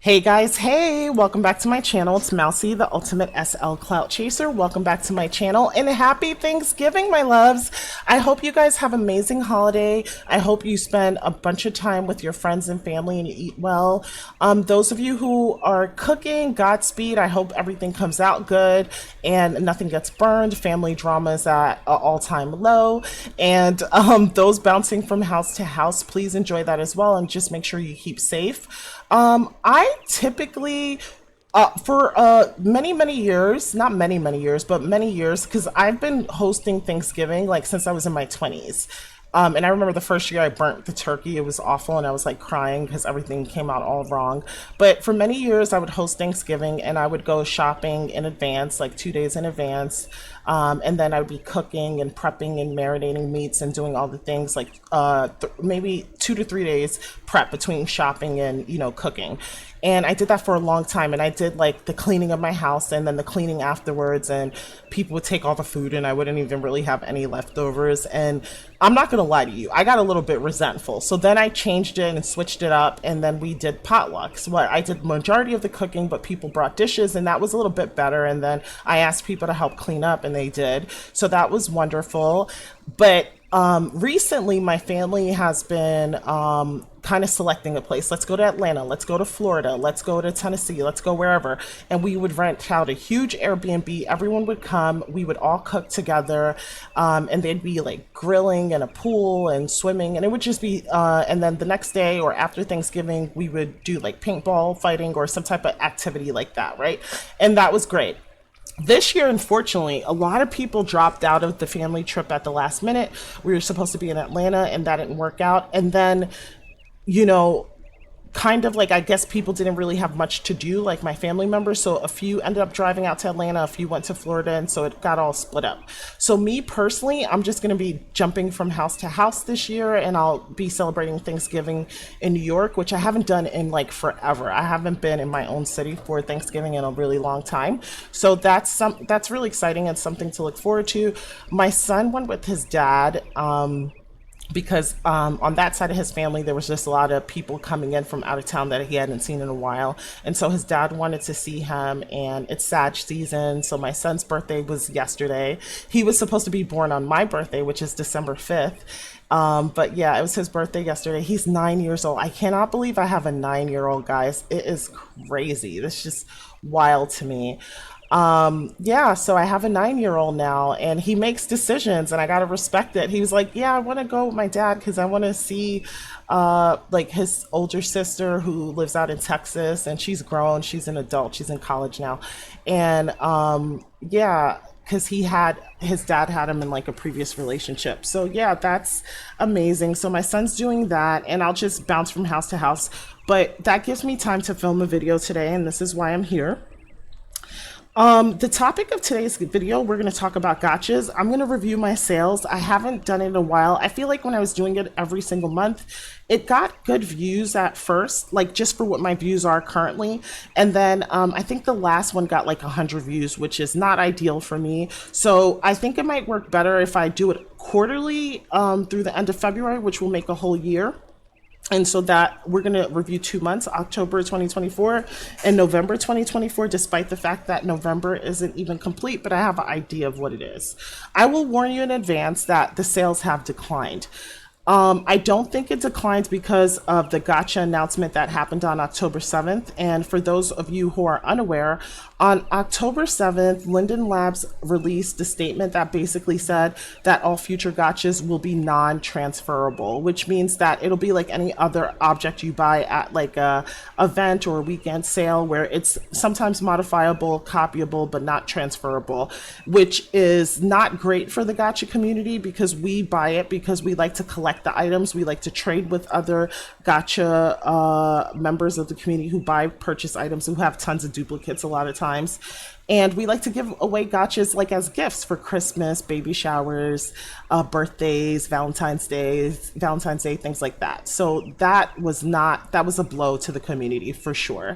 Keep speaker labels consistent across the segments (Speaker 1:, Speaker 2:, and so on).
Speaker 1: Hey guys, hey, welcome back to my channel. It's Mousy, the ultimate SL clout chaser. Welcome back to my channel and happy Thanksgiving, my loves. I hope you guys have an amazing holiday. I hope you spend a bunch of time with your friends and family and you eat well. Those of you who are cooking, Godspeed. I hope everything comes out good and nothing gets burned. Family drama is at an all-time low. And those bouncing from house to house, please enjoy that as well and just make sure you keep safe. I typically, for many years, not many years, but many years, because I've been hosting Thanksgiving like since I was in my 20s. And I remember the first year I burnt the turkey. It was awful, and I was like crying because everything came out all wrong. But for many years, I would host Thanksgiving, and I would go shopping in advance, like 2 days in advance. And then I would be cooking and prepping and marinating meats and doing all the things like maybe 2 to 3 days prep between shopping and cooking. And I did that for a long time. And I did like the cleaning of my house and then the cleaning afterwards. And people would take all the food and I wouldn't even really have any leftovers. And I'm not going to lie to you, I got a little bit resentful. So then I changed it and switched it up. And then we did potlucks. What I did majority of the cooking, but people brought dishes and that was a little bit better. And then I asked people to help clean up and they did. So that was wonderful. But recently, my family has been kind of selecting a place. Let's go to Atlanta. Let's go to Florida. Let's go to Tennessee. Let's go wherever. And we would rent out a huge Airbnb. Everyone would come. We would all cook together. And they'd be like grilling and a pool and swimming. And it would just be, and then the next day or after Thanksgiving, we would do like paintball fighting or some type of activity like that, right? And that was great. This year, unfortunately, a lot of people dropped out of the family trip at the last minute. We were supposed to be in Atlanta and that didn't work out. And then, you know, kind of like I guess people didn't really have much to do, like my family members. So a few ended up driving out to Atlanta, a few went to Florida, and so it got all split up. So me personally, I'm just going to be jumping from house to house this year, and I'll be celebrating Thanksgiving in New York, which I haven't done in like forever. I haven't been in my own city for Thanksgiving in a really long time. So that's really exciting and something to look forward to. My son went with his dad. Because on that side of his family, there was just a lot of people coming in from out of town that he hadn't seen in a while. And so his dad wanted to see him, and it's Sag season. So my son's birthday was yesterday. He was supposed to be born on my birthday, which is December 5th. But yeah, it was his birthday yesterday. He's 9 years old. I cannot believe I have a 9-year-old, guys. It is crazy. This is just wild to me. Yeah, so I have a 9-year-old now and he makes decisions and I gotta respect it. He was like, yeah, I want to go with my dad because I want to see like his older sister who lives out in Texas, and she's grown, she's an adult, she's in college now. And yeah, because his dad had him in like a previous relationship. So yeah, that's amazing. So my son's doing that and I'll just bounce from house to house. But that gives me time to film a video today, and this is why I'm here. The topic of today's video, we're going to talk about gachas. I'm going to review my sales. I haven't done it in a while. I feel like when I was doing it every single month, it got good views at first, like just for what my views are currently. And then I think the last one got like 100 views, which is not ideal for me. So I think it might work better if I do it quarterly through the end of February, which will make a whole year. And so that we're going to review 2 months, October 2024 and November 2024, despite the fact that November isn't even complete, but I have an idea of what it is. I will warn you in advance that the sales have declined. I don't think it declined because of the Gacha announcement that happened on October 7th. And for those of you who are unaware, on October 7th, Linden Labs released a statement that basically said that all future gachas will be non-transferable, which means that it'll be like any other object you buy at like a event or a weekend sale, where it's sometimes modifiable, copyable, but not transferable, which is not great for the gacha community because we buy it because we like to collect the items. We like to trade with other gacha members of the community who purchase items, who have tons of duplicates a lot of times. And we like to give away gachas like as gifts for Christmas, baby showers, birthdays, Valentine's Day, things like that. So that was a blow to the community for sure.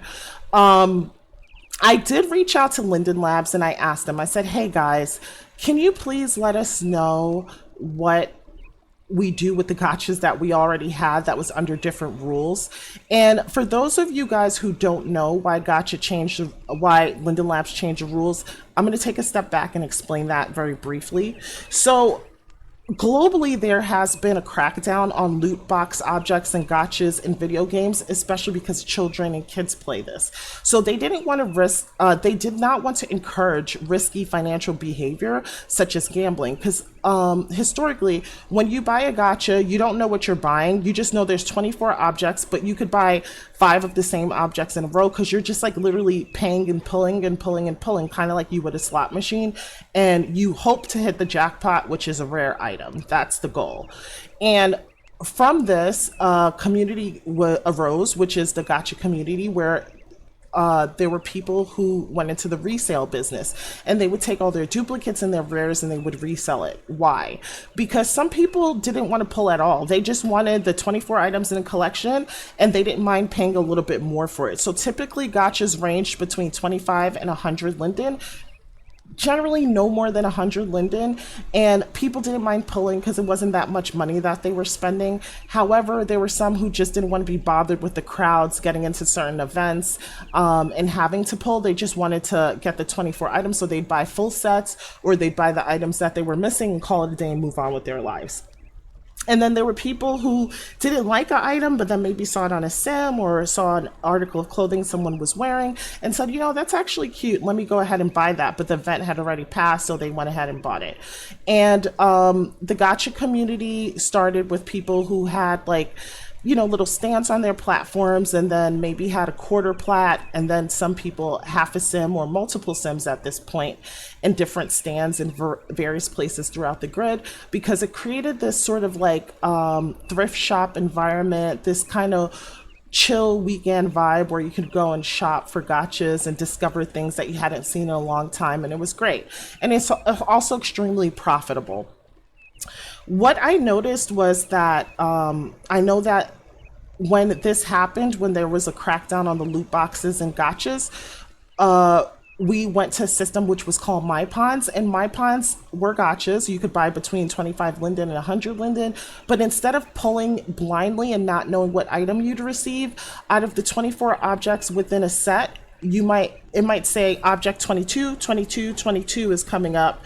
Speaker 1: I did reach out to Linden Labs and I asked them, I said, hey guys, can you please let us know what we do with the gotchas that we already had that was under different rules. And for those of you guys who don't know why Linden Labs changed the rules, I'm going to take a step back and explain that very briefly. So globally, there has been a crackdown on loot box objects and gotchas in video games, especially because children and kids play this. So they didn't want to they did not want to encourage risky financial behavior such as gambling, because historically, when you buy a gacha, you don't know what you're buying. You just know there's 24 objects, but you could buy 5 of the same objects in a row because you're just like literally paying and pulling and pulling and pulling, kind of like you would a slot machine. And you hope to hit the jackpot, which is a rare item. That's the goal. And from this, community arose, which is the gacha community, where there were people who went into the resale business, and they would take all their duplicates and their rares and they would resell it. Why? Because some people didn't want to pull at all. They just wanted the 24 items in a collection, and they didn't mind paying a little bit more for it. So typically gachas ranged between 25 and 100 linden, generally no more than 100 linden, and people didn't mind pulling because it wasn't that much money that they were spending. However, there were some who just didn't want to be bothered with the crowds getting into certain events and having to pull. They just wanted to get the 24 items, so they'd buy full sets, or they'd buy the items that they were missing and call it a day and move on with their lives. And then there were people who didn't like an item, but then maybe saw it on a sim or saw an article of clothing someone was wearing and said, you know, that's actually cute. Let me go ahead and buy that. But the event had already passed, so they went ahead and bought it. And the gacha community started with people who had like, you know, little stands on their platforms, and then maybe had a quarter plat, and then some people half a sim or multiple sims at this point in different stands in various places throughout the grid, because it created this sort of like thrift shop environment, this kind of chill weekend vibe where you could go and shop for gachas and discover things that you hadn't seen in a long time, and it was great. And it's also extremely profitable. What I noticed was that I know that when this happened, when there was a crackdown on the loot boxes and gachas, we went to a system which was called My Pawns, and My Pawns were gachas. You could buy between 25 linden and 100 linden, but instead of pulling blindly and not knowing what item you'd receive, out of the 24 objects within a set, it might say object 22, 22, 22 is coming up,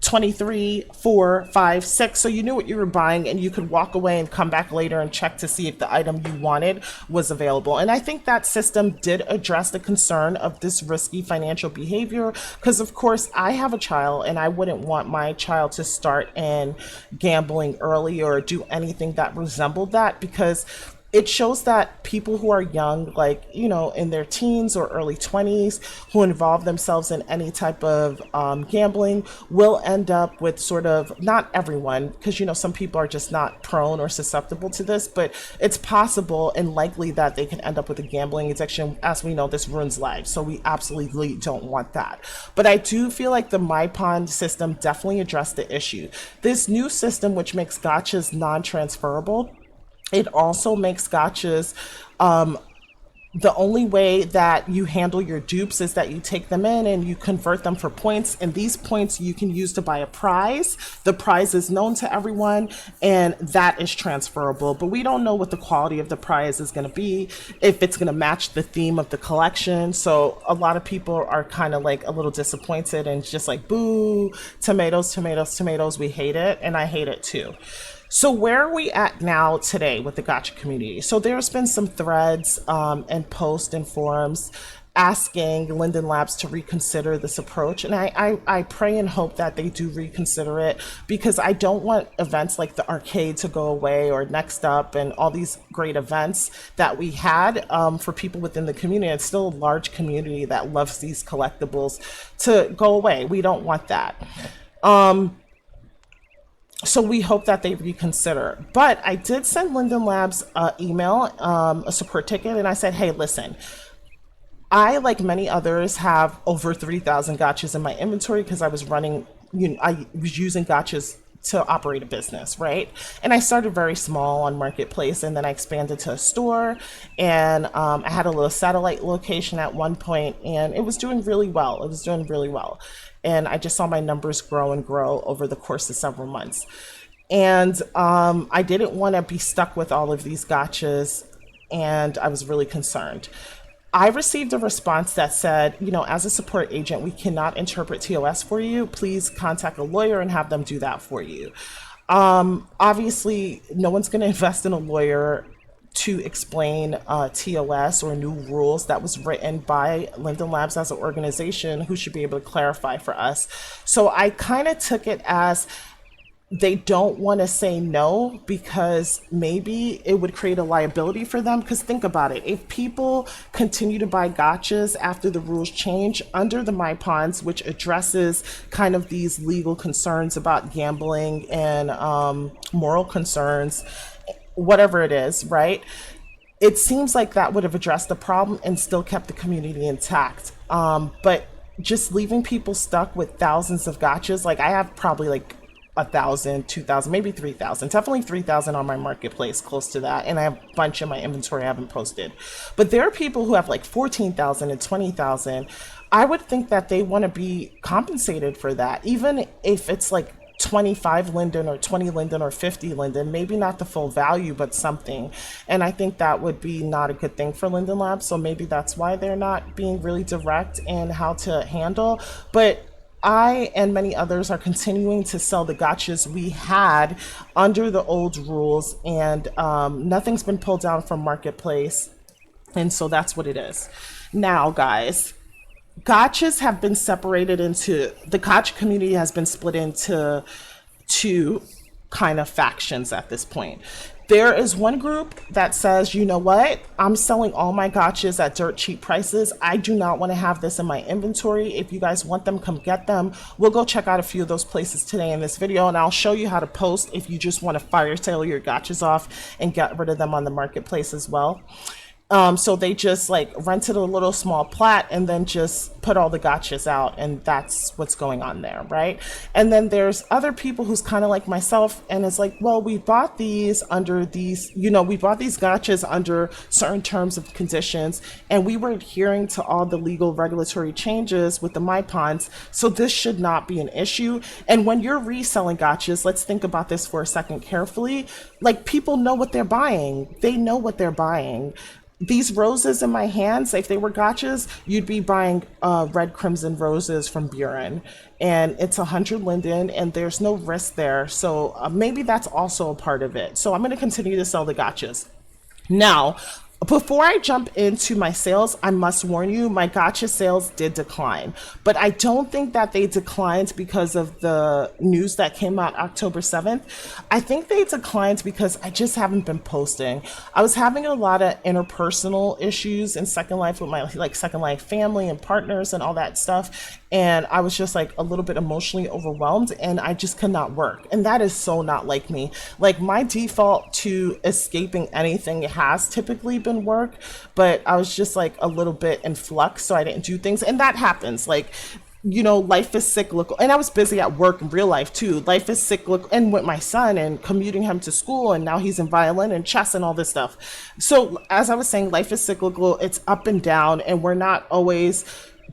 Speaker 1: 23, 4, 5, 6. So you knew what you were buying, and you could walk away and come back later and check to see if the item you wanted was available. And I think that system did address the concern of this risky financial behavior, because of course I have a child, and I wouldn't want my child to start in gambling early or do anything that resembled that, because it shows that people who are young, like, you know, in their teens or early 20s, who involve themselves in any type of gambling will end up with sort of, not everyone, because, you know, some people are just not prone or susceptible to this, but it's possible and likely that they can end up with a gambling addiction. As we know, this ruins lives, so we absolutely don't want that. But I do feel like the My Pawn system definitely addressed the issue. This new system, which makes gachas non-transferable, it also makes gachas, the only way that you handle your dupes is that you take them in and you convert them for points. And these points you can use to buy a prize. The prize is known to everyone, and that is transferable. But we don't know what the quality of the prize is going to be, if it's going to match the theme of the collection. So a lot of people are kind of like a little disappointed and just like, boo, tomatoes, tomatoes, tomatoes. We hate it. And I hate it too. So where are we at now today with the gacha community? So there's been some threads and posts and forums asking Linden Labs to reconsider this approach. And I pray and hope that they do reconsider it, because I don't want events like the arcade to go away, or Next Up, and all these great events that we had for people within the community. It's still a large community that loves these collectibles to go away. We don't want that. So we hope that they reconsider. But I did send Linden Labs email, a support ticket, and I said, hey, listen, I, like many others, have over 3,000 gachas in my inventory because I was running, I was using gachas to operate a business, right? And I started very small on Marketplace, and then I expanded to a store, and I had a little satellite location at one point, and it was doing really well. It was doing really well. And I just saw my numbers grow and grow over the course of several months. And I didn't want to be stuck with all of these gotchas, and I was really concerned. I received a response that said, you know, as a support agent, we cannot interpret TOS for you. Please contact a lawyer and have them do that for you. Obviously, no one's going to invest in a lawyer to explain TOS or new rules that was written by Linden Labs as an organization who should be able to clarify for us. So I kind of took it as they don't want to say no because maybe it would create a liability for them. Because think about it, if people continue to buy gotchas after the rules change under the My Pawns, which addresses kind of these legal concerns about gambling and moral concerns, whatever it is, right? It seems like that would have addressed the problem and still kept the community intact. But just leaving people stuck with thousands of gotchas, like I have probably like 1,000, 2,000, maybe 3,000, definitely 3,000 on my marketplace, close to that. And I have a bunch in my inventory I haven't posted. But there are people who have like 14,000 and 20,000. I would think that they want to be compensated for that, even if it's like 25 Linden or 20 Linden or 50 Linden, maybe not the full value, but something. And I think that would be not a good thing for Linden Labs. So maybe that's why they're not being really direct in how to handle. But I and many others are continuing to sell the gotchas we had under the old rules, and nothing's been pulled down from Marketplace. And so that's what it is. Now, guys, gotchas have been separated into, the gotcha community has been split into two kind of factions at this point. There is one group that says, you know what, I'm selling all my gotchas at dirt cheap prices. I do not want to have this in my inventory. If you guys want them, come get them. We'll go check out a few of those places today in this video, and I'll show you how to post if you just want to fire sale your gotchas off and get rid of them on the marketplace as well. So they just like rented a little small plat and then just put all the gotchas out, and that's what's going on there, right? And then there's other people who's kind of like myself, and it's like, well, we bought these under these, you know, we bought these gotchas under certain terms and conditions, and we were adhering to all the legal regulatory changes with the My Pawns, so this should not be an issue. And when you're reselling gotchas, let's think about this for a second carefully. Like, people know what they're buying. They know what they're buying. These roses in my hands, if they were gotchas, you'd be buying red crimson roses from Buren, and it's 100 Linden, and there's no risk there. So maybe that's also a part of it. So I'm going to continue to sell the gotchas. Now, before I jump into my sales, I must warn you, my gotcha sales did decline, but I don't think that they declined because of the news that came out October 7th. I think they declined because I just haven't been posting. I was having a lot of interpersonal issues in Second Life with my Second Life family and partners and all that stuff. And I was just like a little bit emotionally overwhelmed, and I just could not work. And that is so not like me. Like, my default to escaping anything has typically been work, but I was just like a little bit in flux, so I didn't do things. And that happens. Like, you know, life is cyclical. And I was busy at work in real life too. Life is cyclical, and with my son and commuting him to school, and now he's in violin and chess and all this stuff. So as I was saying, life is cyclical. It's up and down, and we're not always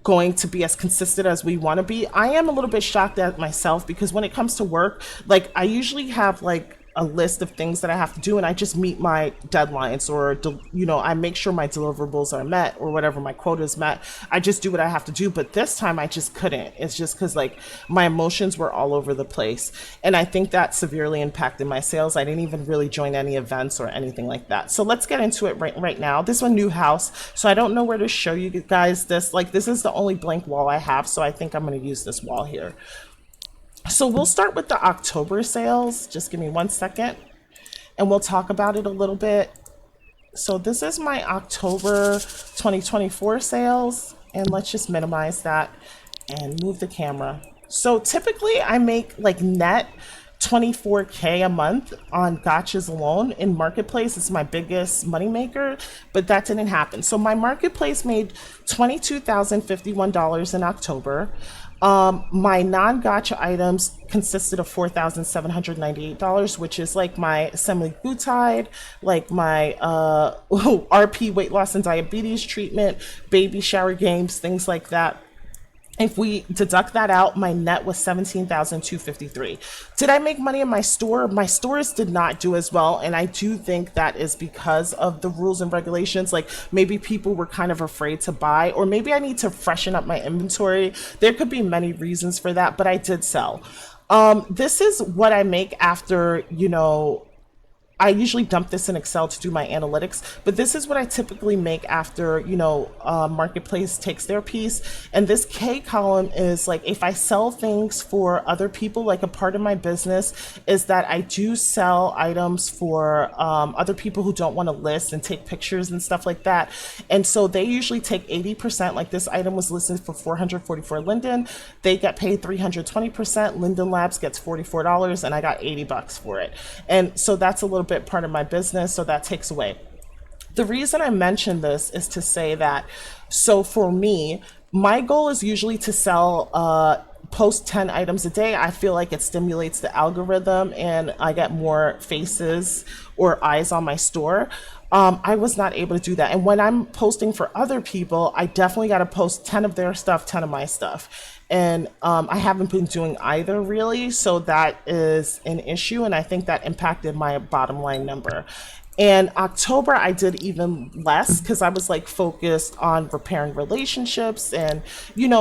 Speaker 1: going to be as consistent as we want to be. I am a little bit shocked at myself because when it comes to work, like, I usually have like a list of things that I have to do, and I just meet my deadlines, or, you know, I make sure my deliverables are met, or whatever, my quota is met. I just do what I have to do. But this time I just couldn't. It's just because like my emotions were all over the place, and I think that severely impacted my sales. I didn't even really join any events or anything like that. So let's get into it right now. This is a new house, so I don't know where to show you guys this. Like, this is the only blank wall I have, so I think I'm going to use this wall here. So we'll start with the October sales. Just give me 1 second, and we'll talk about it a little bit. So this is my October 2024 sales, and let's just minimize that and move the camera. So typically I make like net 24K a month on gotchas alone. In Marketplace, it's my biggest moneymaker, but that didn't happen. So my Marketplace made $22,051 in October. My non-gotcha items consisted of $4,798, which is like my semaglutide, like my RP weight loss and diabetes treatment, baby shower games, things like that. If we deduct that out, my net was 17,253. Did I make money in my store? My stores did not do as well, and I do think that is because of the rules and regulations. Like maybe people were kind of afraid to buy, or maybe I need to freshen up my inventory. There could be many reasons for that, but I did sell. This is what I make after, I usually dump this in Excel to do my analytics, but this is what I typically make after, Marketplace takes their piece. And this K column is like if I sell things for other people, like a part of my business is that I do sell items for other people who don't want to list and take pictures and stuff like that. And so they usually take 80%. Like this item was listed for 444 Linden. They get paid 320%. Linden Labs gets $44 and I got $80 for it. And so that's a little bit part of my business, so that takes away. The reason I mention this is to say that, so for me, my goal is usually to sell post 10 items a day. I feel like it stimulates the algorithm and I get more faces or eyes on my store. I was not able to do that. And when I'm posting for other people, I definitely got to post 10 of their stuff, 10 of my stuff. And I haven't been doing either really. So that is an issue. And I think that impacted my bottom line number. And October, I did even less because I was like focused on repairing relationships and,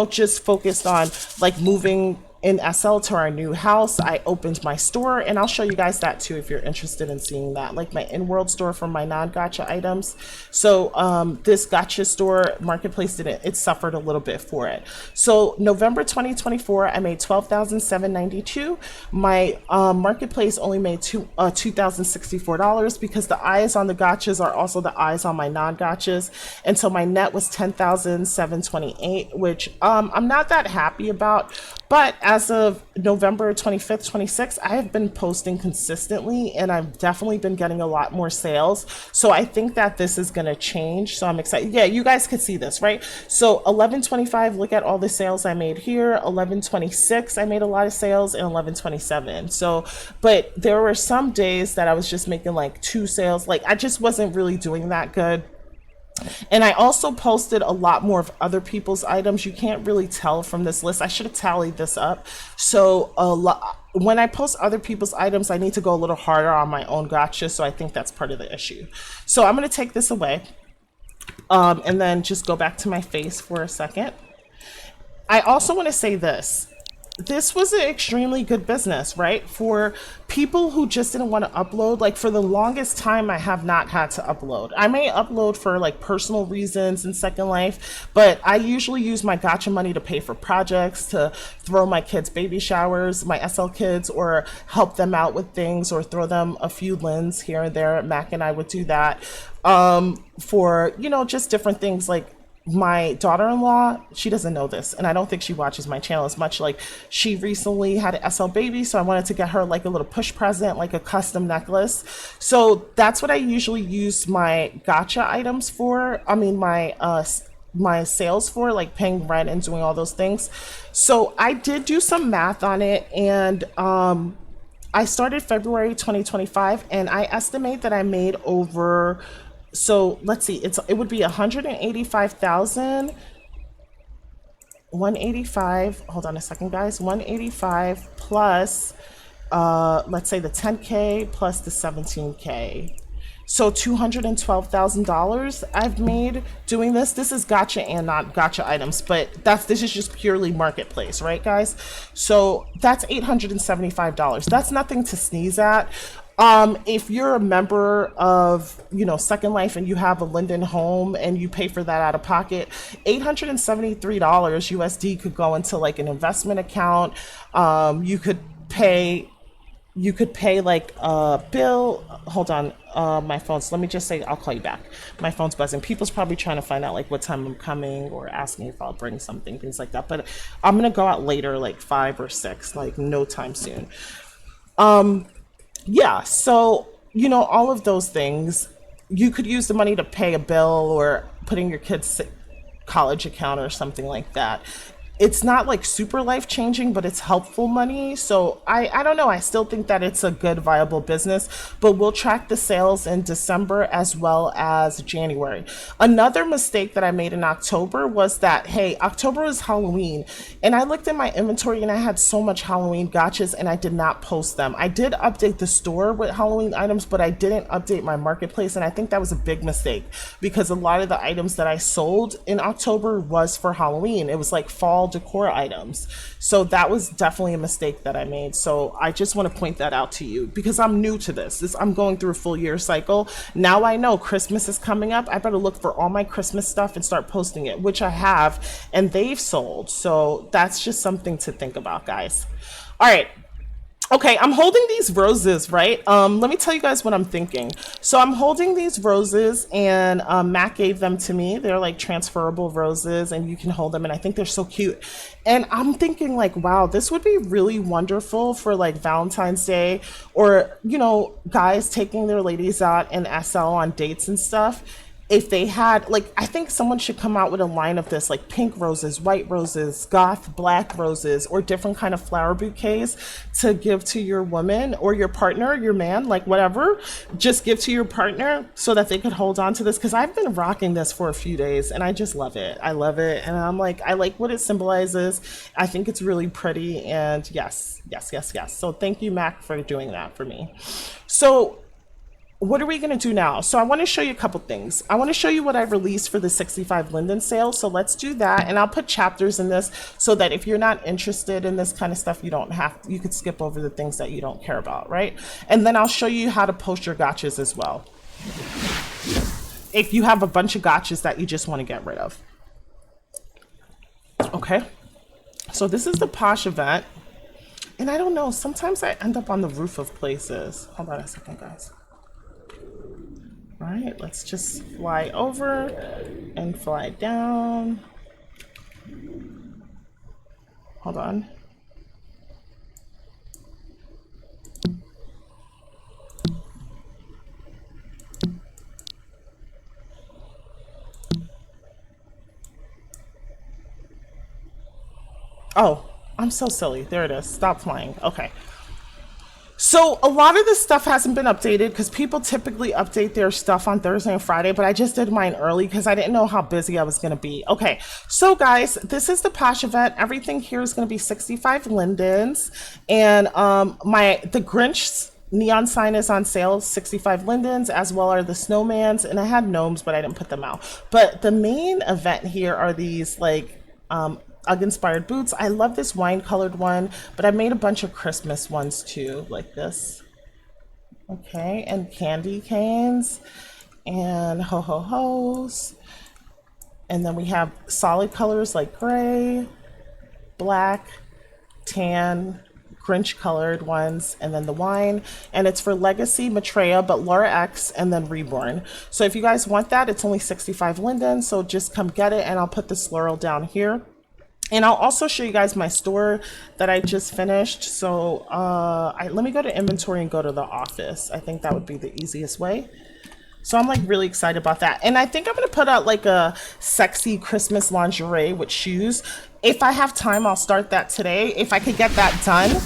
Speaker 1: just focused on like moving in SL to our new house. I opened my store and I'll show you guys that too if you're interested in seeing that, like my in-world store for my non-gacha items. So this gacha store Marketplace it suffered a little bit for it. So November 2024, I made $12,792. My Marketplace only made $2,064 because the eyes on the gachas are also the eyes on my non-gachas. And so my net was $10,728, which I'm not that happy about. But as of November 25th, 26th, I have been posting consistently and I've definitely been getting a lot more sales. So I think that this is going to change. So I'm excited. Yeah, you guys could see this, right? So 1125, look at all the sales I made here. 1126, I made a lot of sales, and 1127. So, but there were some days that I was just making like 2 sales. Like I just wasn't really doing that good. And I also posted a lot more of other people's items. You can't really tell from this list. I should have tallied this up. So when I post other people's items, I need to go a little harder on my own gotcha. So I think that's part of the issue. So I'm going to take this away and then just go back to my face for a second. I also want to say this. This was an extremely good business, right? For people who just didn't want to upload, like for the longest time, I have not had to upload. I may upload for like personal reasons in Second Life, but I usually use my gacha money to pay for projects, to throw my kids' baby showers, my SL kids, or help them out with things, or throw them a few lins here and there. Mac and I would do that for, just different things. Like my daughter-in-law, she doesn't know this, and I don't think she watches my channel as much. Like she recently had an SL baby, so I wanted to get her like a little push present, like a custom necklace. So that's what I usually use my gacha items for. I mean, my sales for, like paying rent and doing all those things. So I did do some math on it, and I started February 2025, and I estimate that I made over, so let's see, it would be 185,000, 185, hold on a second guys, 185 plus let's say the 10K plus the 17K. So $212,000 I've made doing this. This is gacha and not gacha items, but this is just purely marketplace, right guys? So that's $875. That's nothing to sneeze at. If you're a member of, Second Life and you have a Linden home and you pay for that out of pocket, $873 USD could go into like an investment account. You could pay like a bill. Hold on, my phone's, let me just say, I'll call you back. My phone's buzzing. People's probably trying to find out like what time I'm coming or asking if I'll bring something, things like that. But I'm gonna go out later, like 5 or 6, like no time soon. Yeah, so, all of those things, you could use the money to pay a bill or put in your kid's college account or something like that. it's not like super life changing, but it's helpful money. So I don't know. I still think that it's a good, viable business, but we'll track the sales in December as well as January. Another mistake that I made in October was that, hey, October is Halloween, and I looked at my inventory and I had so much Halloween gotchas and I did not post them. I did update the store with Halloween items, but I didn't update my marketplace, and I think that was a big mistake because a lot of the items that I sold in October was for Halloween. It was like fall decor items. So that was definitely a mistake that I made. So I just want to point that out to you because I'm new to this. I'm going through a full year cycle. Now I know Christmas is coming up. I better look for all my Christmas stuff and start posting it, which I have, and they've sold. So that's just something to think about, guys. All right. Okay, I'm holding these roses, right? Let me tell you guys what I'm thinking. So I'm holding these roses, and Matt gave them to me. They're like transferable roses, and you can hold them, and I think they're so cute. And I'm thinking like, wow, this would be really wonderful for like Valentine's Day, or, you know, guys taking their ladies out in SL on dates and stuff. If they had, like, I think someone should come out with a line of this, like pink roses, white roses, goth black roses, or different kind of flower bouquets to give to your woman or your partner, your man, like whatever. Just give to your partner so that they could hold on to this, because I've been rocking this for a few days and I just love it. I love it, and I'm like, I like what it symbolizes. I think it's really pretty, and yes, yes, yes, yes. So thank you, Mac, for doing that for me. So what are we going to do now? So I want to show you a couple things. I want to show you what I released for the 65 Linden sale. So let's do that. And I'll put chapters in this so that if you're not interested in this kind of stuff, you could skip over the things that you don't care about, right? And then I'll show you how to post your gotchas as well, if you have a bunch of gotchas that you just want to get rid of. Okay. So this is the Posh event. And I don't know, sometimes I end up on the roof of places. Hold on a second, guys. All right, let's just fly over and fly down. Hold on. Oh, I'm so silly. There it is. Stop flying. Okay. So a lot of this stuff hasn't been updated because people typically update their stuff on Thursday and Friday, but I just did mine early because I didn't know how busy I was going to be. Okay, so guys, this is the Posh event. Everything here is going to be 65 Lindens, and the Grinch neon sign is on sale, 65 Lindens, as well are the snowmans, and I had gnomes, but I didn't put them out. But the main event here are these like UGG-inspired boots. I love this wine-colored one, but I made a bunch of Christmas ones too, like this. Okay, and candy canes, and ho-ho-hos. And then we have solid colors like gray, black, tan, Grinch-colored ones, and then the wine. And it's for Legacy, Maitreya, but Laura X, and then Reborn. So if you guys want that, it's only 65 Linden, so just come get it, and I'll put the Slurl down here. And I'll also show you guys my store that I just finished. So let me go to inventory and go to the office. I think that would be the easiest way. So I'm like really excited about that. And I think I'm going to put out like a sexy Christmas lingerie with shoes. If I have time, I'll start that today. If I could get that done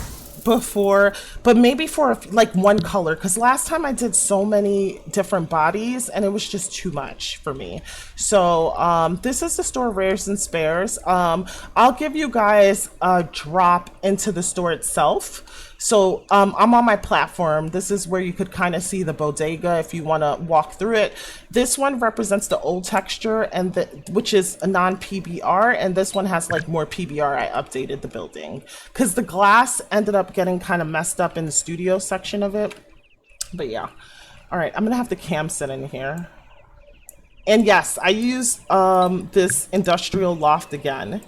Speaker 1: before, but maybe for like one color, because last time I did so many different bodies and it was just too much for me. So this is the store Rares and Spares. I'll give you guys a drop into the store itself. So I'm on my platform. This is where you could kind of see the bodega if you want to walk through it. This one represents the old texture, and which is a non-PBR, and this one has like more PBR. I updated the building because the glass ended up getting kind of messed up in the studio section of it. But yeah. All right, I'm gonna have the cam set in here. And yes, I use this industrial loft again.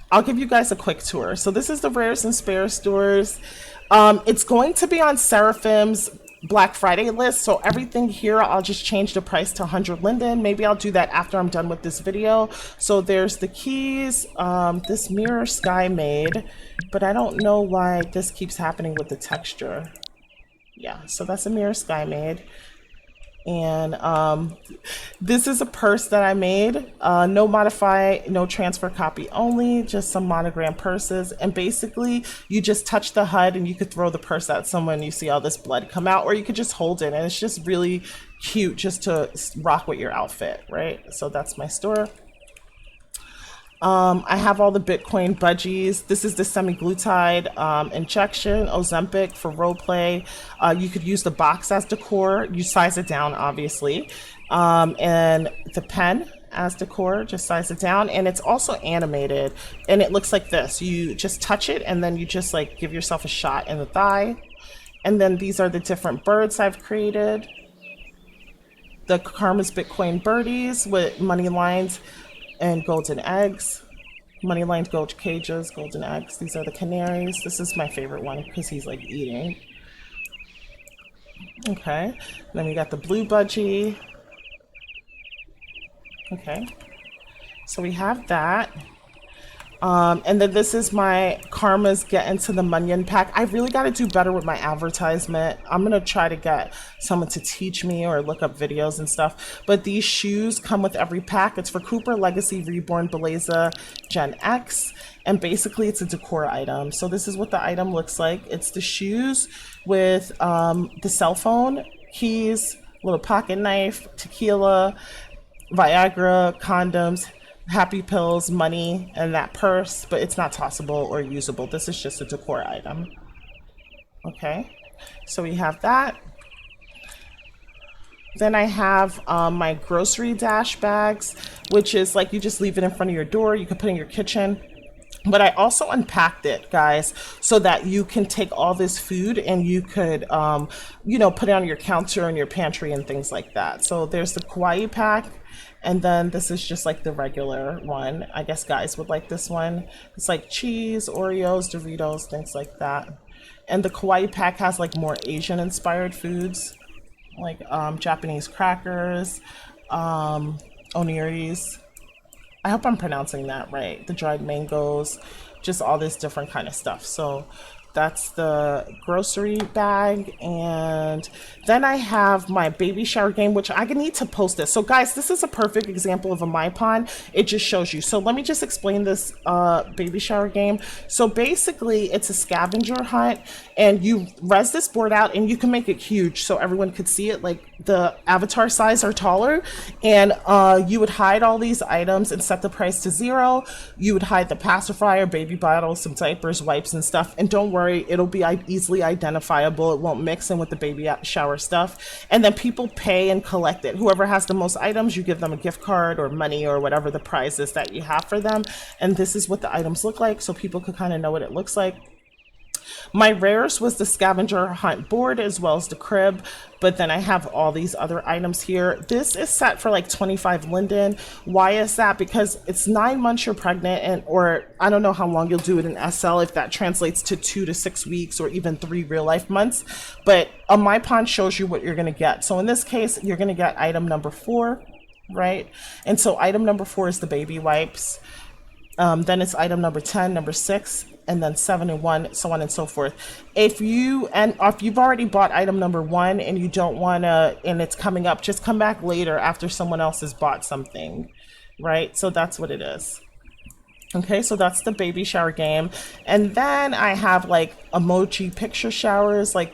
Speaker 1: I'll give you guys a quick tour. So this is the Rares and Spares stores. It's going to be on Seraphim's Black Friday list, so everything here I'll just change the price to 100 Linden. Maybe I'll do that after I'm done with this video. So there's the keys, this mirror Sky made, but I don't know why this keeps happening with the texture. Yeah, so that's a mirror Sky made. And this is a purse that I made. No modify, no transfer, copy only, just some monogram purses. And basically, you just touch the HUD and you could throw the purse at someone, you see all this blood come out, or you could just hold it. And it's just really cute just to rock with your outfit, right? So that's my store. I have all the Bitcoin budgies. This is the semi-glutide injection, Ozempic for role play. You could use the box as decor. You size it down, obviously. And the pen as decor, just size it down. And it's also animated. And it looks like this. You just touch it and then you just like give yourself a shot in the thigh. And then these are the different birds I've created. The Karma's Bitcoin birdies with money lines and golden eggs. Money lines, gold cages, golden eggs. These are the canaries. This is my favorite one because he's like eating. Okay. And then we got the blue budgie. Okay. So we have that. And then this is my Karma's Get Into the Munyon pack. I really got to do better with my advertisement. I'm going to try to get someone to teach me or look up videos and stuff. But these shoes come with every pack. It's for Cooper, Legacy, Reborn, Beleza, Gen X. And basically it's a decor item. So this is what the item looks like. It's the shoes with the cell phone, keys, little pocket knife, tequila, Viagra, condoms, happy pills, money, and that purse, but it's not tossable or usable. This is just a decor item. Okay, so we have that. Then I have my grocery dash bags, which is like you just leave it in front of your door. You can put it in your kitchen. But I also unpacked it, guys, so that you can take all this food and you could, you know, put it on your counter in your pantry and things like that. So there's the kawaii pack. And then this is just like the regular one. I guess guys would like this one. It's like cheese, Oreos, Doritos, things like that. And the kawaii pack has like more Asian inspired foods, like Japanese crackers, oniris. I hope I'm pronouncing that right. The dried mangoes, just all this different kind of stuff. So that's the grocery bag. And then I have my baby shower game, which I need to post this. So guys, this is a perfect example of a MyPon. It just shows you. So let me just explain this baby shower game. So basically it's a scavenger hunt and you res this board out and you can make it huge so everyone could see it, like the avatar size or taller. And you would hide all these items and set the price to 0. You would hide the pacifier, baby bottles, some diapers, wipes and stuff. And don't worry, it'll be easily identifiable. It won't mix in with the baby shower stuff. And then people pay and collect it. Whoever has the most items, you give them a gift card or money or whatever the prize is that you have for them. And this is what the items look like so people could kind of know what it looks like. My rarest was the scavenger hunt board as well as the crib, but then I have all these other items here. This is set for like 25 linden. Why is that? Because it's 9 months you're pregnant, and or I don't know how long you'll do it in SL, if that translates to 2 to 6 weeks or even 3 real life months. But a MyPon shows you what you're gonna get. So in this case, you're gonna get item number 4, right? And so item number 4 is the baby wipes. Then it's item number 10, number 6, and then 7 and 1, so on and so forth. If you've already bought item number 1 and you don't want to, and it's coming up, just come back later after someone else has bought something, right? So that's what it is. Okay, so that's the baby shower game. And then I have like emoji picture showers, like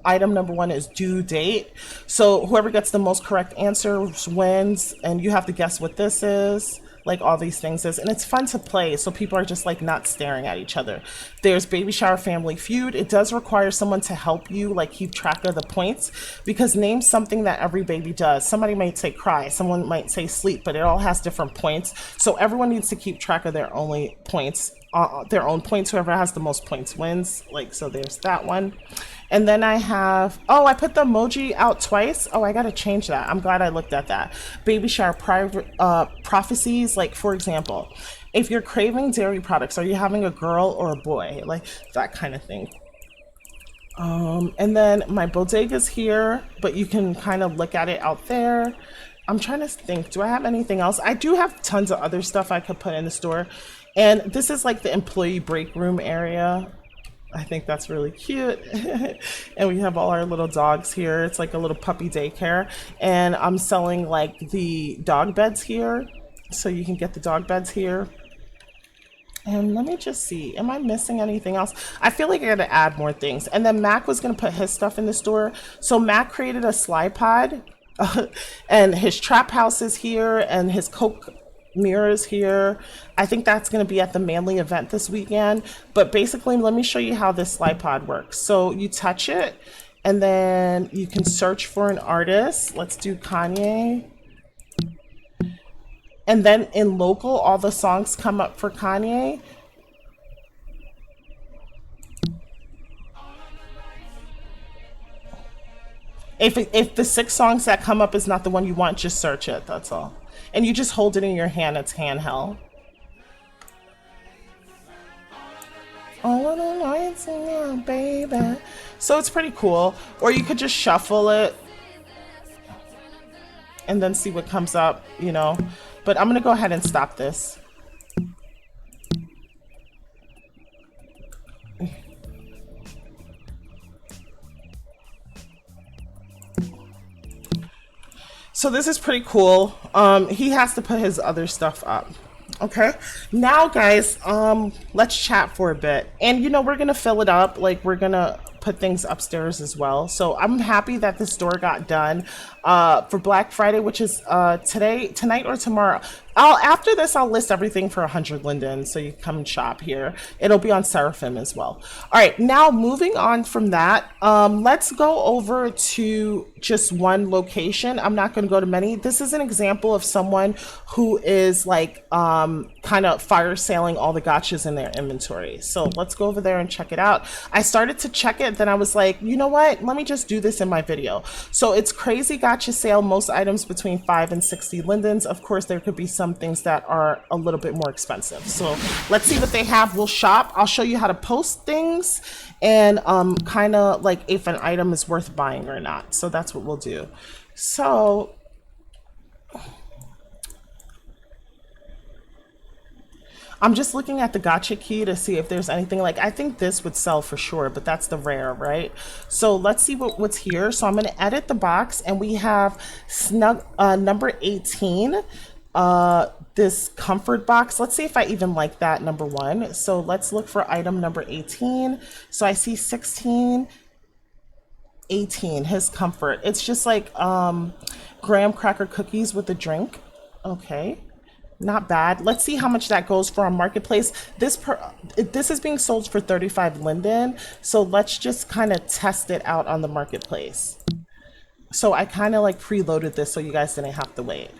Speaker 1: item number 1 is due date. So whoever gets the most correct answers wins, and you have to guess what this is, like all these things is, and it's fun to play so people are just like not staring at each other. There's baby shower family feud. It does require someone to help you like keep track of the points, because name something that every baby does. Somebody might say cry, someone might say sleep, but it all has different points, so everyone needs to keep track of their own points. Whoever has the most points wins. Like, so there's that one. And then I have, oh, I put the emoji out twice. Oh, I gotta change that. I'm glad I looked at that. Baby shower prophecies, like for example, if you're craving dairy products, are you having a girl or a boy? Like that kind of thing. And then my bodega's here, but you can kind of look at it out there. I'm trying to think, do I have anything else? I do have tons of other stuff I could put in the store. And this is like the employee break room area. I think that's really cute. And we have all our little dogs here. It's like a little puppy daycare. And I'm selling like the dog beds here. So you can get the dog beds here. And let me just see, am I missing anything else? I feel like I gotta add more things. And then Mac was gonna put his stuff in the store. So Mac created a slide pod and his trap house is here and his Coke mirrors here. I think that's going to be at the Manly event this weekend. But basically, let me show you how this slide pod works. So you touch it and then you can search for an artist. Let's do Kanye. And then in local, all the songs come up for Kanye. If the 6 songs that come up is not the one you want, just search it. That's all. And you just hold it in your hand. It's handheld. All of the lights in your baby. So it's pretty cool. Or you could just shuffle it and then see what comes up, you know. But I'm going to go ahead and stop this. So this is pretty cool. He has to put his other stuff up. Okay, now guys, let's chat for a bit. And you know, we're gonna fill it up, like we're gonna put things upstairs as well. So I'm happy that the store got done for Black Friday, which is tonight or tomorrow. After this, I'll list everything for 100 Linden, so you can come and shop here. It'll be on Seraphim as well. All right, now moving on from that, let's go over to just one location. I'm not going to go to many. This is an example of someone who is like kind of fire sailing all the gachas in their inventory. So let's go over there and check it out. I started to check it, then I was like, you know what? Let me just do this in my video. So it's crazy gacha sale, most items between 5 and 60 lindens. Of course, there could be some things that are a little bit more expensive. So let's see what they have. We'll shop. I'll show you how to post things and kind of like if an item is worth buying or not. So that's what we'll do. So I'm just looking at the gacha key to see if there's anything like, I think this would sell for sure, but that's the rare, right? So let's see what's here. So I'm going to edit the box and we have number 18. This comfort box. Let's see if I even like that, number 1. So let's look for item number 18. So I see 16, 18, his comfort. It's just like graham cracker cookies with a drink. Okay, not bad. Let's see how much that goes for on Marketplace. This is being sold for 35 Linden. So let's just kind of test it out on the Marketplace. So I kind of like preloaded this so you guys didn't have to wait.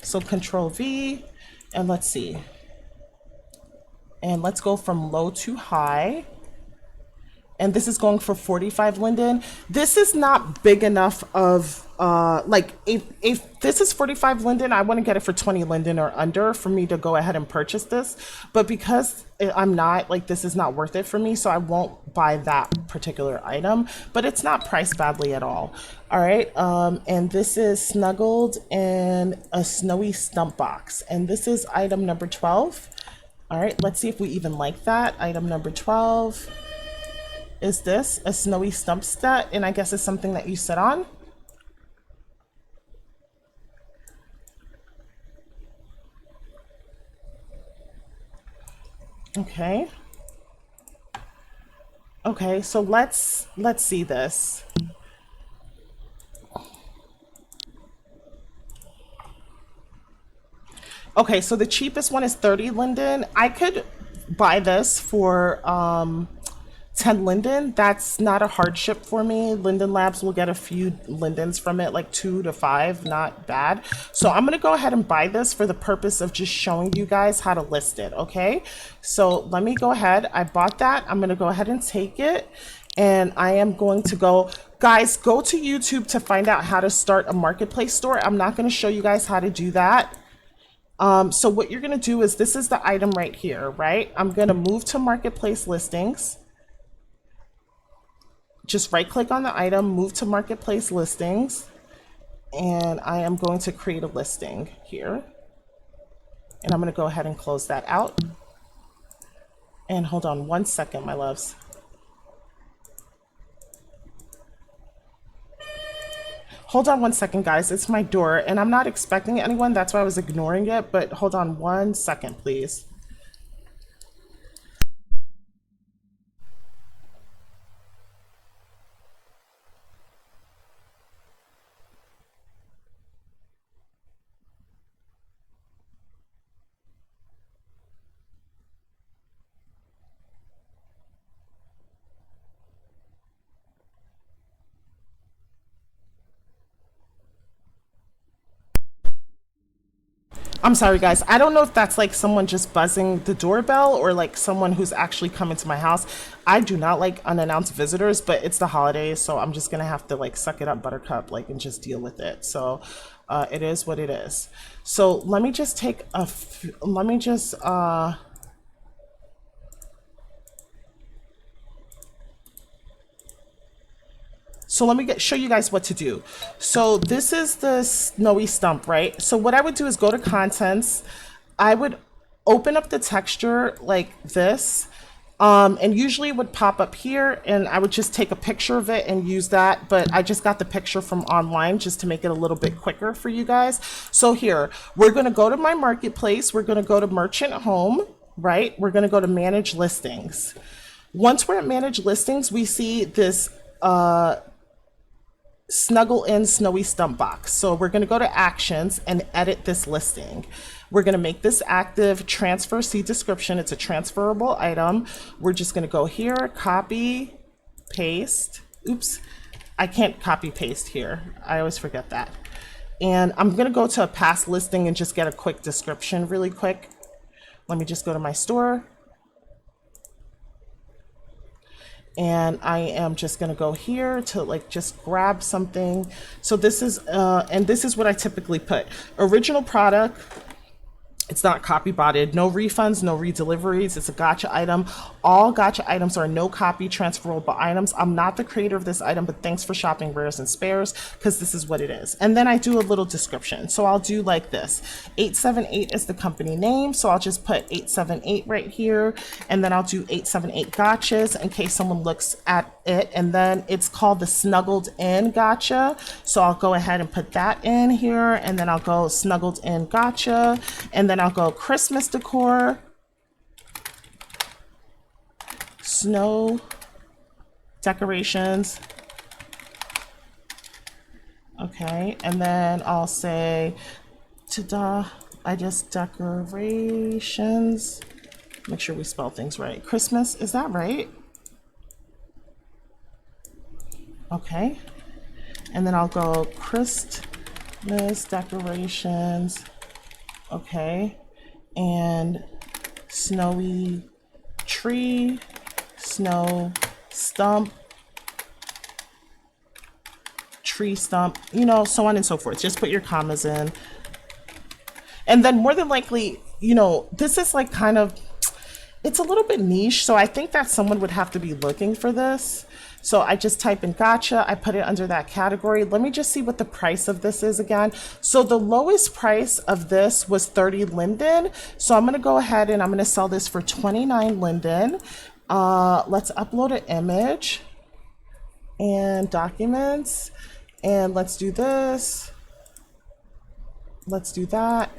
Speaker 1: So Control V, and let's see. And let's go from low to high. And this is going for 45 Linden. This is not big enough of, like, if this is 45 Linden, I want to get it for 20 Linden or under for me to go ahead and purchase this. But because I'm not, like, this is not worth it for me, so I won't buy that particular item. But it's not priced badly at all. All right, and this is snuggled in a snowy stump box. And this is item number 12. All right, let's see if we even like that. Item number 12. Is this a snowy stump set? And I guess it's something that you sit on. Okay. Okay, so let's see this. Okay, so the cheapest one is 30 Linden. I could buy this for 10 Linden. That's not a hardship for me. Linden Labs will get a few Lindens from it, like 2 to 5, not bad. So I'm gonna go ahead and buy this for the purpose of just showing you guys how to list it, okay? So let me go ahead, I bought that. I'm gonna go ahead and take it. And I am going to go, guys, go to YouTube to find out how to start a marketplace store. I'm not gonna show you guys how to do that. So what you're gonna do is, this is the item right here, right? I'm gonna move to marketplace listings. Just right click on the item, move to marketplace listings, and I am going to create a listing here. And I'm going to go ahead and close that out. And hold on 1 second, my loves. Hold on 1 second, guys. It's my door, and I'm not expecting anyone. That's why I was ignoring it, but hold on 1 second, please. I'm sorry, guys. I don't know if that's like someone just buzzing the doorbell or like someone who's actually coming to my house. I do not like unannounced visitors, but it's the holidays, so I'm just gonna have to like suck it up, buttercup, like, and just deal with it. So it is what it is. So let me just take let me just So let me show you guys what to do. So this is the snowy stump, right? So what I would do is go to contents. I would open up the texture like this. And usually it would pop up here, and I would just take a picture of it and use that. But I just got the picture from online just to make it a little bit quicker for you guys. So here, we're going to go to my marketplace. We're going to go to merchant home, right? We're going to go to manage listings. Once we're at manage listings, we see this snuggle in snowy stump box. So we're going to go to actions and edit this listing. We're going to make this active, transfer, see description. It's a transferable item. We're just going to go here, copy, paste. Oops, I can't copy paste here. I always forget that. And I'm going to go to a past listing and just get a quick description really quick. Let me just go to my store. And I am just going to go here to like just grab something. So this is and this is what I typically put: original product. It's not copy botted, no refunds, no redeliveries. It's a gacha item. All gacha items are no copy transferable items. I'm not the creator of this item, but thanks for shopping rares and spares, because this is what it is. And then I do a little description. So I'll do like this. 878 is the company name. So I'll just put 878 right here. And then I'll do 878 gachas in case someone looks at it. And then it's called the snuggled in gacha. So I'll go ahead and put that in here. And then I'll go snuggled in gacha. And then I'll go Christmas decor, snow decorations. Okay, and then I'll say, ta-da, I just decorations. Make sure we spell things right. Christmas, is that right? Okay, and then I'll go Christmas decorations. Okay, and snowy tree, snow stump, tree stump, you know, so on and so forth. Just put your commas in. And then more than likely, you know, this is like kind of, it's a little bit niche, so I think that someone would have to be looking for this. So I just type in gacha, I put it under that category. Let me just see what the price of this is again. So the lowest price of this was 30 linden. So I'm gonna go ahead and I'm gonna sell this for 29 linden. Let's upload an image and documents, and let's do this. Let's do that.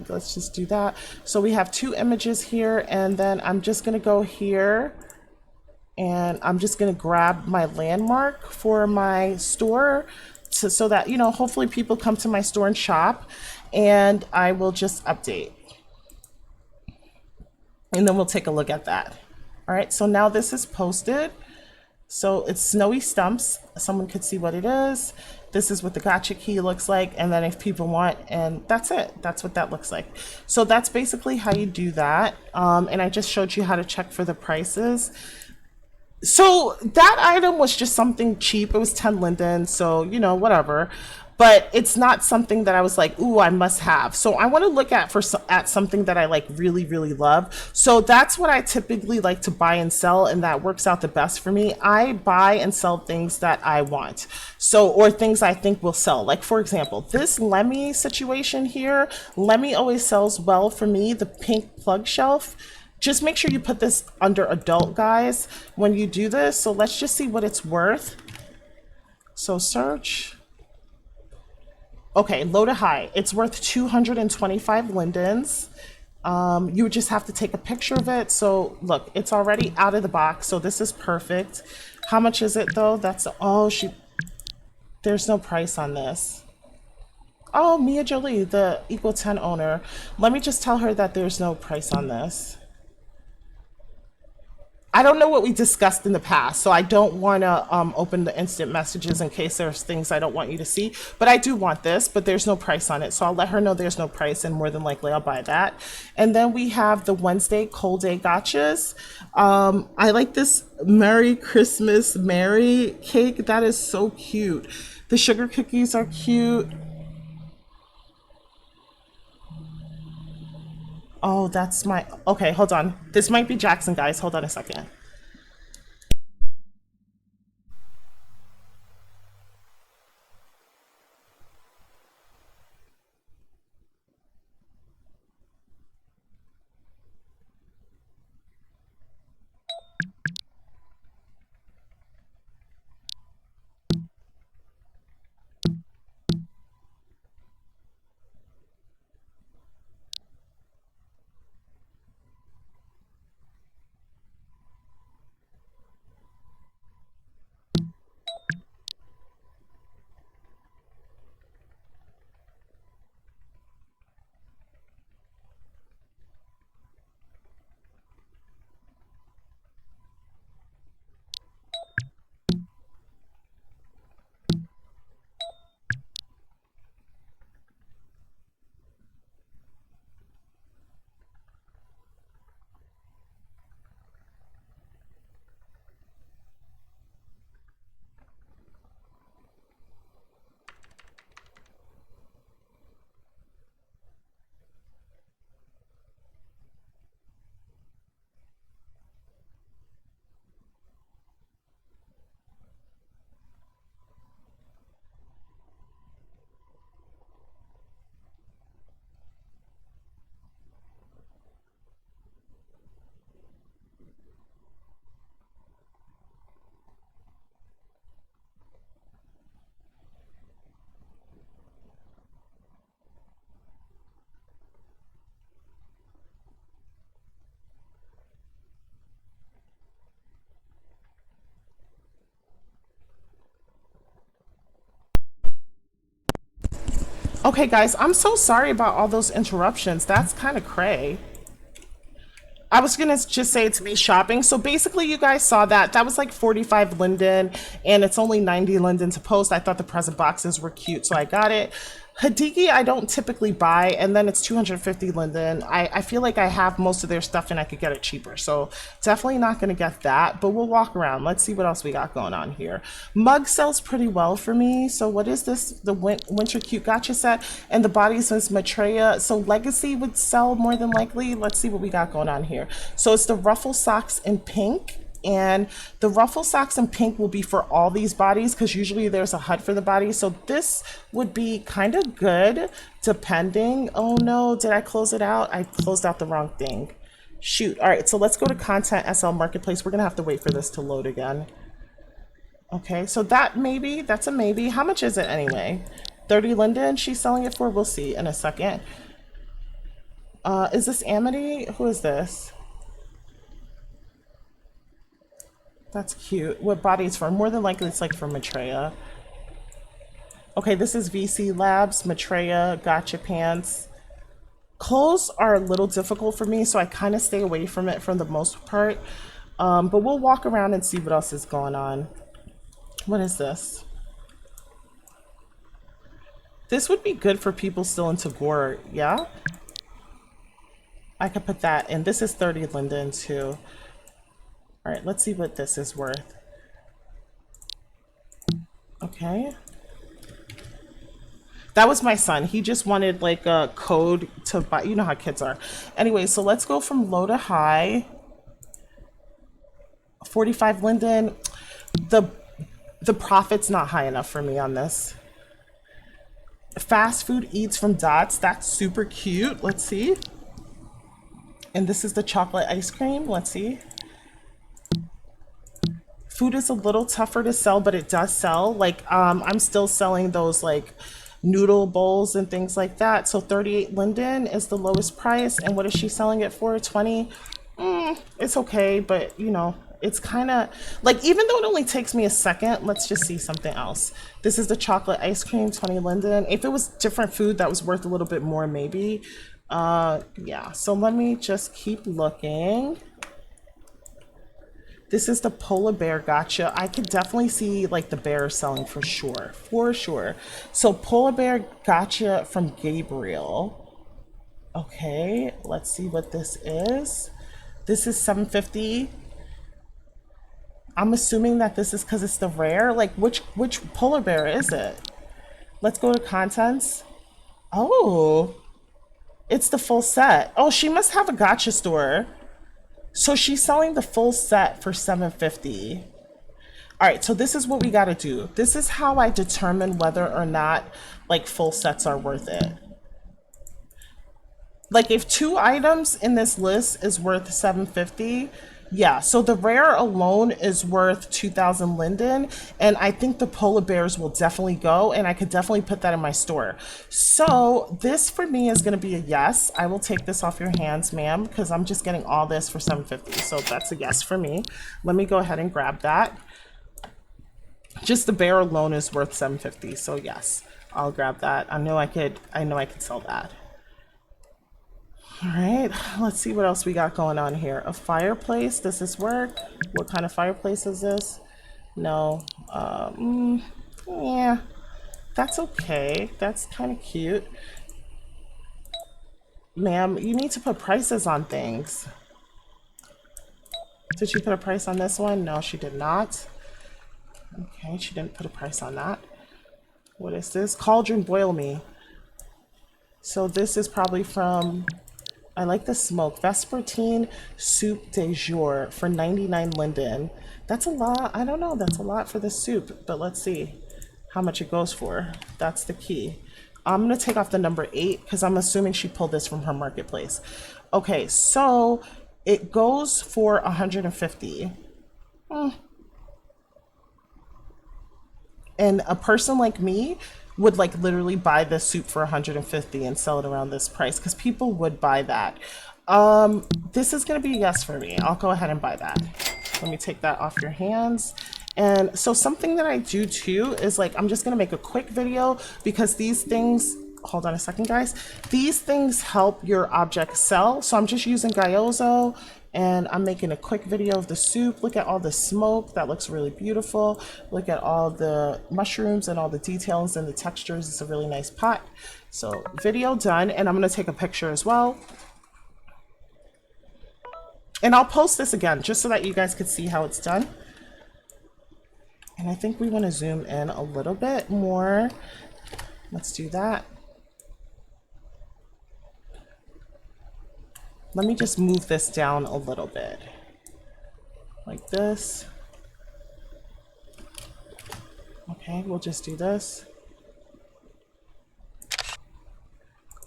Speaker 1: Let's just do that. So we have two images here, and then I'm just gonna go here and I'm just gonna grab my landmark for my store so that, you know, hopefully people come to my store and shop, and I will just update. And then we'll take a look at that. All right, so now this is posted. So it's snowy stumps. Someone could see what it is. This is what the gacha key looks like. And then if people want, and that's it. That's what that looks like. So that's basically how you do that. And I just showed you how to check for the prices. So that item was just something cheap. It was 10 linden, so, you know, whatever. But it's not something that I was like, ooh, I must have. So I want to look at something that I like really, really love. So that's what I typically like to buy and sell, and that works out the best for me. I buy and sell things that I want. So, or things I think will sell. Like, for example, this Lemmy situation here, Lemmy always sells well for me, the pink plug shelf. Just make sure you put this under adult, guys, when you do this. So let's just see what it's worth. So search. Okay, low to high. It's worth 225 lindens. You would just have to take a picture of it. So look, it's already out of the box. So this is perfect. How much is it though? That's, oh, there's no price on this. Oh, Mia Jolie, the Equal 10 owner. Let me just tell her that there's no price on this. I don't know what we discussed in the past, so I don't want to open the instant messages in case there's things I don't want you to see. But I do want this, but there's no price on it. So I'll let her know there's no price, and more than likely I'll buy that. And then we have the Wednesday Cold Day Gachas. I like this Merry Christmas Mary cake. That is so cute. The sugar cookies are cute. Oh, that's my... Okay, hold on. This might be Jackson, guys. Hold on a second. Okay, guys, I'm so sorry about all those interruptions. That's kind of cray. I was gonna just say it's me shopping. So basically, you guys saw that. That was like 45 linden, and it's only 90 linden to post. I thought the present boxes were cute, so I got it. Hidiki, I don't typically buy, and then it's 250 linden. I feel like I have most of their stuff and I could get it cheaper. So definitely not gonna get that, but we'll walk around. Let's see what else we got going on here. Mug sells pretty well for me. So what is this? The Winter Cute Gacha set, and the bodies is Maitreya. So Legacy would sell more than likely. Let's see what we got going on here. So it's the ruffle socks in pink. And the ruffle socks in pink will be for all these bodies because usually there's a HUD for the body. So this would be kind of good depending. Oh no, did I close it out? I closed out the wrong thing. Shoot. All right, so let's go to Content SL Marketplace. We're going to have to wait for this to load again. Okay, so that's a maybe. How much is it anyway? 30 linden she's selling it for? We'll see in a second. Is this Amity? Who is this? That's cute. What body is for? More than likely it's like for Maitreya. Okay, this is VC Labs, Maitreya, Gacha Pants. Clothes are a little difficult for me, so I kind of stay away from it for the most part. But we'll walk around and see what else is going on. What is this? This would be good for people still into gore, yeah? I could put that in. This is 30 linden too. All right, let's see what this is worth. Okay. That was my son. He just wanted like a code to buy. You know how kids are. Anyway, so let's go from low to high. 45 linden. The profit's not high enough for me on this. Fast food eats from Dots. That's super cute. Let's see. And this is the chocolate ice cream. Let's see. Food is a little tougher to sell, but it does sell. Like, I'm still selling those like noodle bowls and things like that. So 38 Linden is the lowest price. And what is she selling it for? 20? It's okay, but you know, it's kind of like, even though it only takes me a second, let's just see something else. This is the chocolate ice cream, 20 Linden. If it was different food, that was worth a little bit more maybe. Yeah, so let me just keep looking. This is the polar bear gacha. I could definitely see like the bear selling for sure, for sure. So polar bear gacha from Gabriel. Okay, let's see what this is. This is 750. I'm assuming that this is because it's the rare. Like which polar bear is it? Let's go to contents. Oh, it's the full set. Oh, she must have a gacha store. So she's selling the full set for 750. All right, so this is what we got to do. This is how I determine whether or not like full sets are worth it. Like if 2 items in this list is worth 750, yeah, so the rare alone is worth 2,000 Linden, and I think the polar bears will definitely go, and I could definitely put that in my store. So this for me is going to be a yes. I will take this off your hands, ma'am, because I'm just getting all this for 750. So that's a yes for me. Let me go ahead and grab that. Just the bear alone is worth 750. So yes, I'll grab that. I know I could sell that. All right, let's see what else we got going on here. A fireplace, does this work? What kind of fireplace is this? No, yeah, that's okay. That's kind of cute. Ma'am, you need to put prices on things. Did she put a price on this one? No, she did not. Okay, she didn't put a price on that. What is this? Cauldron Boil Me. So this is probably from... I like the smoke. Vespertine soup de jour for 99 Linden. That's a lot. I don't know. That's a lot for the soup, but let's see how much it goes for. That's the key. I'm going to take off the number 8 because I'm assuming she pulled this from her marketplace. Okay, so it goes for 150. And a person like me would like literally buy this soup for 150 and sell it around this price because people would buy that. This is going to be a yes for me. I'll go ahead and buy that. Let me take that off your hands. And so something that I do too is like, I'm just going to make a quick video because these things, hold on a second guys, these things help your object sell. So I'm just using Gyozo and I'm making a quick video of the soup. Look at all the smoke. That looks really beautiful. Look at all the mushrooms and all the details and the textures. It's a really nice pot. So video done, and I'm gonna take a picture as well. And I'll post this again just so that you guys could see how it's done. And I think we wanna zoom in a little bit more. Let's do that. Let me just move this down a little bit, like this. Okay, we'll just do this.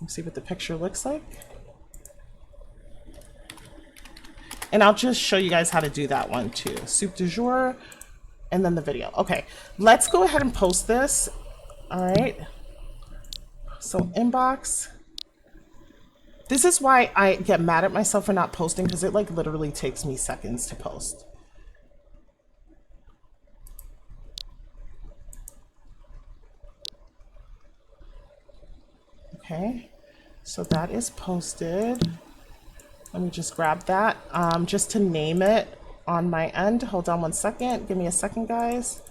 Speaker 1: Let's see what the picture looks like. And I'll just show you guys how to do that one too. Soup du jour, and then the video. Okay, let's go ahead and post this. All right, so inbox. This is why I get mad at myself for not posting because it like literally takes me seconds to post. Okay, so that is posted. Let me just grab that just to name it on my end. Hold on one second. Give me a second, guys.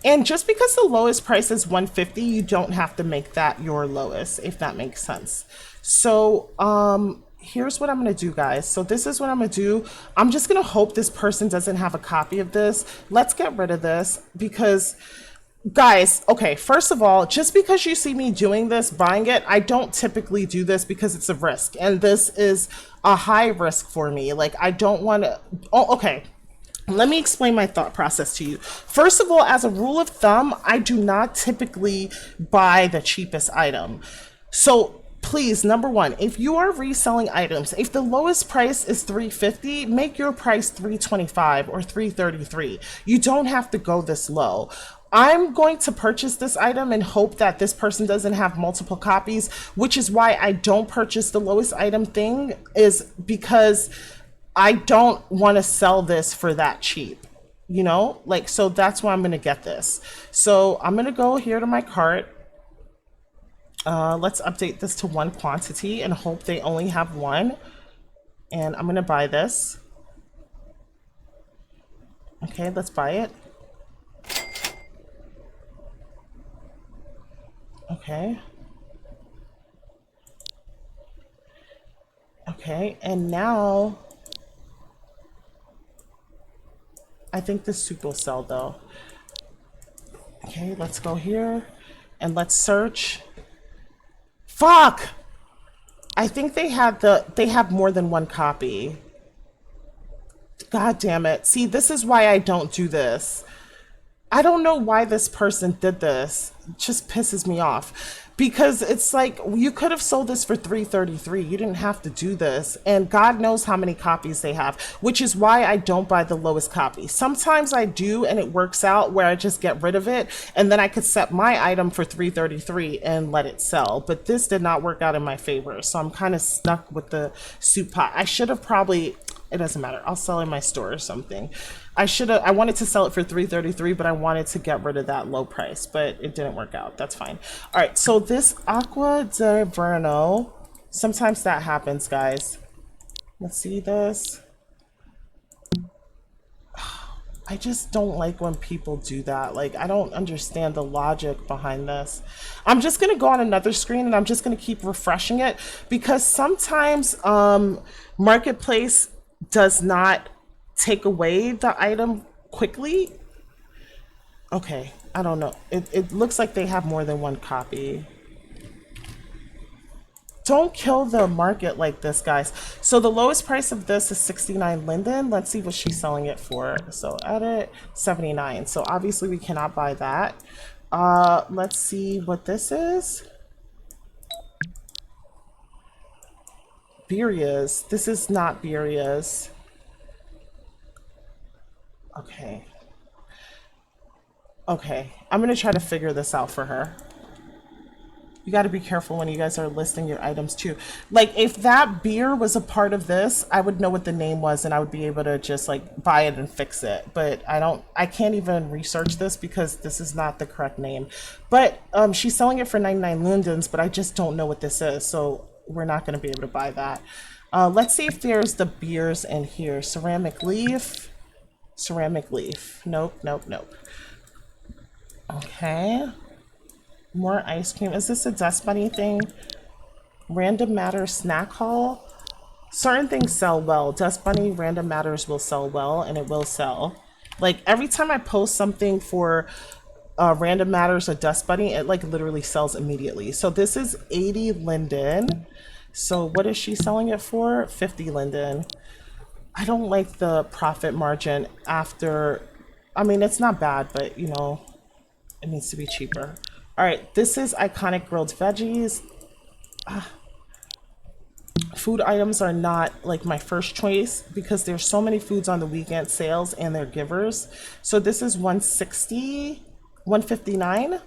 Speaker 1: And just because the lowest price is 150, you don't have to make that your lowest, if that makes sense. So here's what I'm gonna do, guys. So this is what I'm gonna do. I'm just gonna hope this person doesn't have a copy of this. Let's get rid of this because guys, okay, first of all, just because you see me doing this, buying it, I don't typically do this because it's a risk, and this is a high risk for me. Like, I don't want to, oh, okay. Let me explain my thought process to you. First of all, as a rule of thumb, I do not typically buy the cheapest item. So please, number one, if you are reselling items, if the lowest price is 350, make your price 325 or 333. You don't have to go this low. I'm going to purchase this item and hope that this person doesn't have multiple copies, which is why I don't purchase the lowest item thing, is because I don't want to sell this for that cheap, you know? Like, so that's why I'm going to get this. So I'm going to go here to my cart. Let's update this to one quantity and hope they only have one. And I'm going to buy this. Okay, let's buy it. Okay. Okay, and now I think this soup will sell though. Okay, let's go here and let's search. Fuck! I think they have more than one copy. God damn it. See, this is why I don't do this. I don't know why this person did this. It just pisses me off. Because it's like, you could have sold this for $333. You didn't have to do this. And God knows how many copies they have, which is why I don't buy the lowest copy. Sometimes I do, and it works out where I just get rid of it, and then I could set my item for $333 and let it sell. But this did not work out in my favor, so I'm kind of stuck with the soup pot. I should have probably... It doesn't matter. I'll sell in my store or something. I wanted to sell it for $333, but I wanted to get rid of that low price, but it didn't work out. That's fine. All right, so this Aqua de Verno, sometimes that happens, guys. Let's see this. I just don't like when people do that. Like, I don't understand the logic behind this. I'm just going to go on another screen and I'm just going to keep refreshing it because sometimes Marketplace does not take away the item quickly. Okay, I don't know. It looks like they have more than one copy. Don't kill the market like this, guys. So the lowest price of this is 69 linden. Let's see what she's selling it for. So edit 79. So obviously we cannot buy that. Let's see what this is. Beria's. This is not Beria's. Okay. Okay. I'm going to try to figure this out for her. You got to be careful when you guys are listing your items too. Like if that beer was a part of this, I would know what the name was and I would be able to just like buy it and fix it. But I can't even research this because this is not the correct name. But she's selling it for 99 lundens, but I just don't know what this is. So we're not going to be able to buy that. Let's see if there's the beers in here. Ceramic leaf. Ceramic leaf. Nope, nope, nope. Okay. More ice cream. Is this a Dust Bunny thing? Random Matter Snack Haul. Certain things sell well. Dust Bunny, Random Matters will sell well, and it will sell. Like every time I post something for Random Matters or Dust Bunny, it like literally sells immediately. So this is 80 linden. So what is she selling it for? 50 linden. I don't like the profit margin after. I mean, it's not bad, but you know, it needs to be cheaper. All right, this is Iconic Grilled Veggies. Food items are not like my first choice because there's so many foods on the weekend sales and they're givers. So this is 160, 159.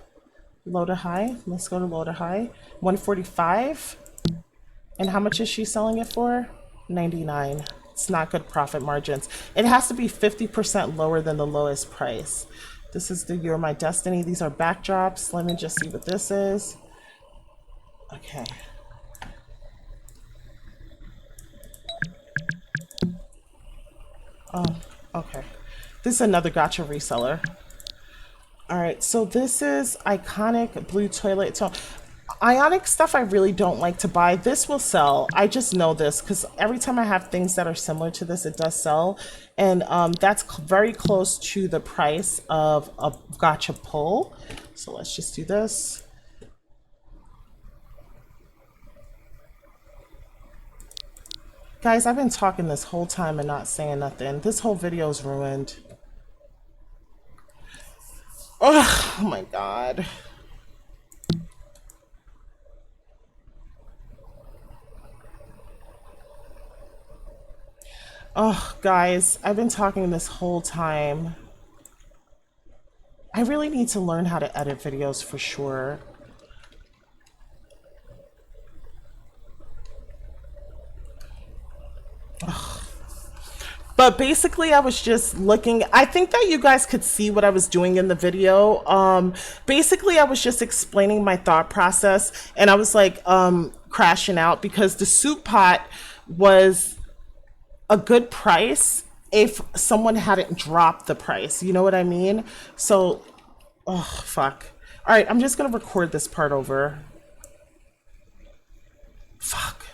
Speaker 1: Low to high. Let's go to low to high. 145. And how much is she selling it for? 99. It's not good profit margins. It has to be 50% lower than the lowest price. This is the You're My Destiny. These are backdrops. Let me just see what this is. Okay. Oh, okay. This is another Gacha reseller. All right, so this is Iconic Blue Toilet. So Ionic stuff I really don't like to buy. This will sell. I just know this because every time I have things that are similar to this, it does sell. And that's very close to the price of a Gacha pull. So let's just do this. Guys, I've been talking this whole time and not saying nothing. This whole video is ruined. Oh my god. Oh, guys, I've been talking this whole time. I really need to learn how to edit videos for sure. Ugh. But basically, I was just looking. I think that you guys could see what I was doing in the video. Basically, I was just explaining my thought process, and I was like crashing out because the soup pot was a good price if someone hadn't dropped the price. You know what I mean? So, oh, fuck. All right, I'm just going to record this part over. Fuck.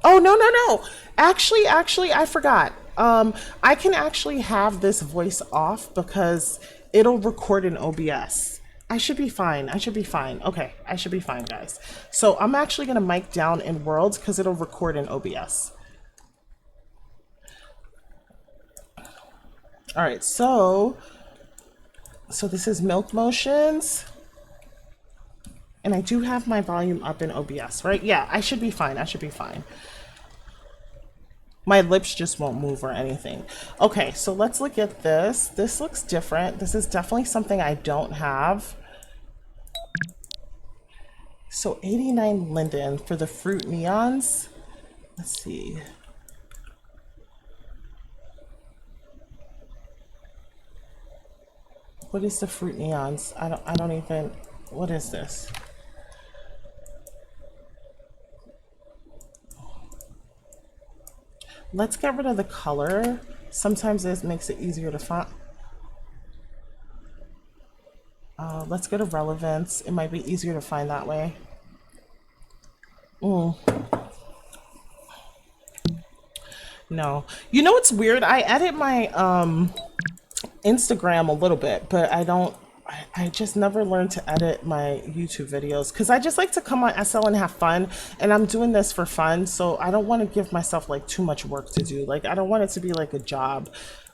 Speaker 1: Oh, no, no, no. Actually, I forgot. I can actually have this voice off because it'll record in OBS. I should be fine. I should be fine. Okay, I should be fine, guys. So I'm actually going to mic down in Worlds because it'll record in OBS. All right, so this is Milk Motions. And I do have my volume up in OBS, right? Yeah, I should be fine. I should be fine. My lips just won't move or anything. Okay, so let's look at this. This looks different. This is definitely something I don't have. So 89 Linden for the fruit neons. Let's see. What is the fruit neons? I don't even, what is this? Let's get rid of the color. Sometimes this makes it easier to find. Let's go to relevance. It might be easier to find that way. No. You know what's weird? I edit my Instagram a little bit, but I just never learned to edit my YouTube videos because I just like to come on SL and have fun, and I'm doing this for fun, so I don't want to give myself like too much work to do. Like, I don't want it to be like a job,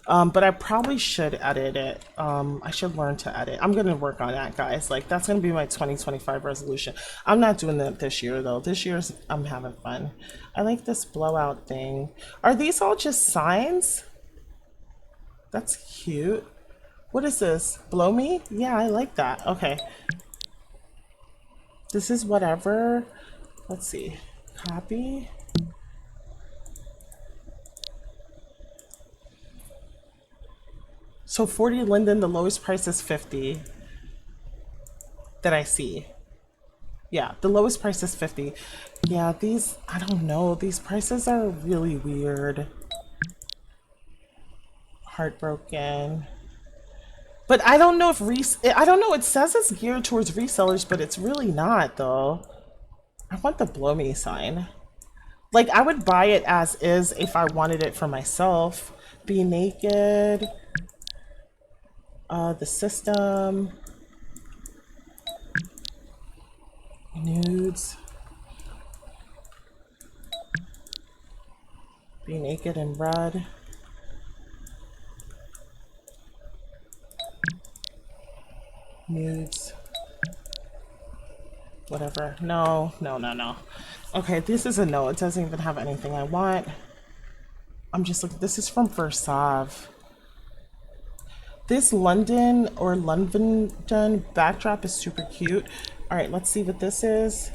Speaker 1: but I probably should edit it. I should learn to edit. I'm gonna work on that, guys. Like, that's gonna be my 2025 resolution. I'm not doing that this year though. This year's I'm having fun. I like this blowout thing. Are these all just signs? That's cute. What is this? Blow me? Yeah, I like that. Okay. This is whatever. Let's see. Copy. So 40 Linden, the lowest price is 50 that I see. Yeah, the lowest price is 50. Yeah, these, I don't know. These prices are really weird. Heartbroken. But I don't know if I don't know, it says it's geared towards resellers, but it's really not though. I want the blow me sign. Like, I would buy it as is if I wanted it for myself. Be naked. The system. Nudes. Be naked in red. Nudes. Whatever. No, no, no, no. Okay, this is a no. It doesn't even have anything I want. I'm just looking. This is from Versav. This London or London backdrop is super cute. All right, let's see what this is.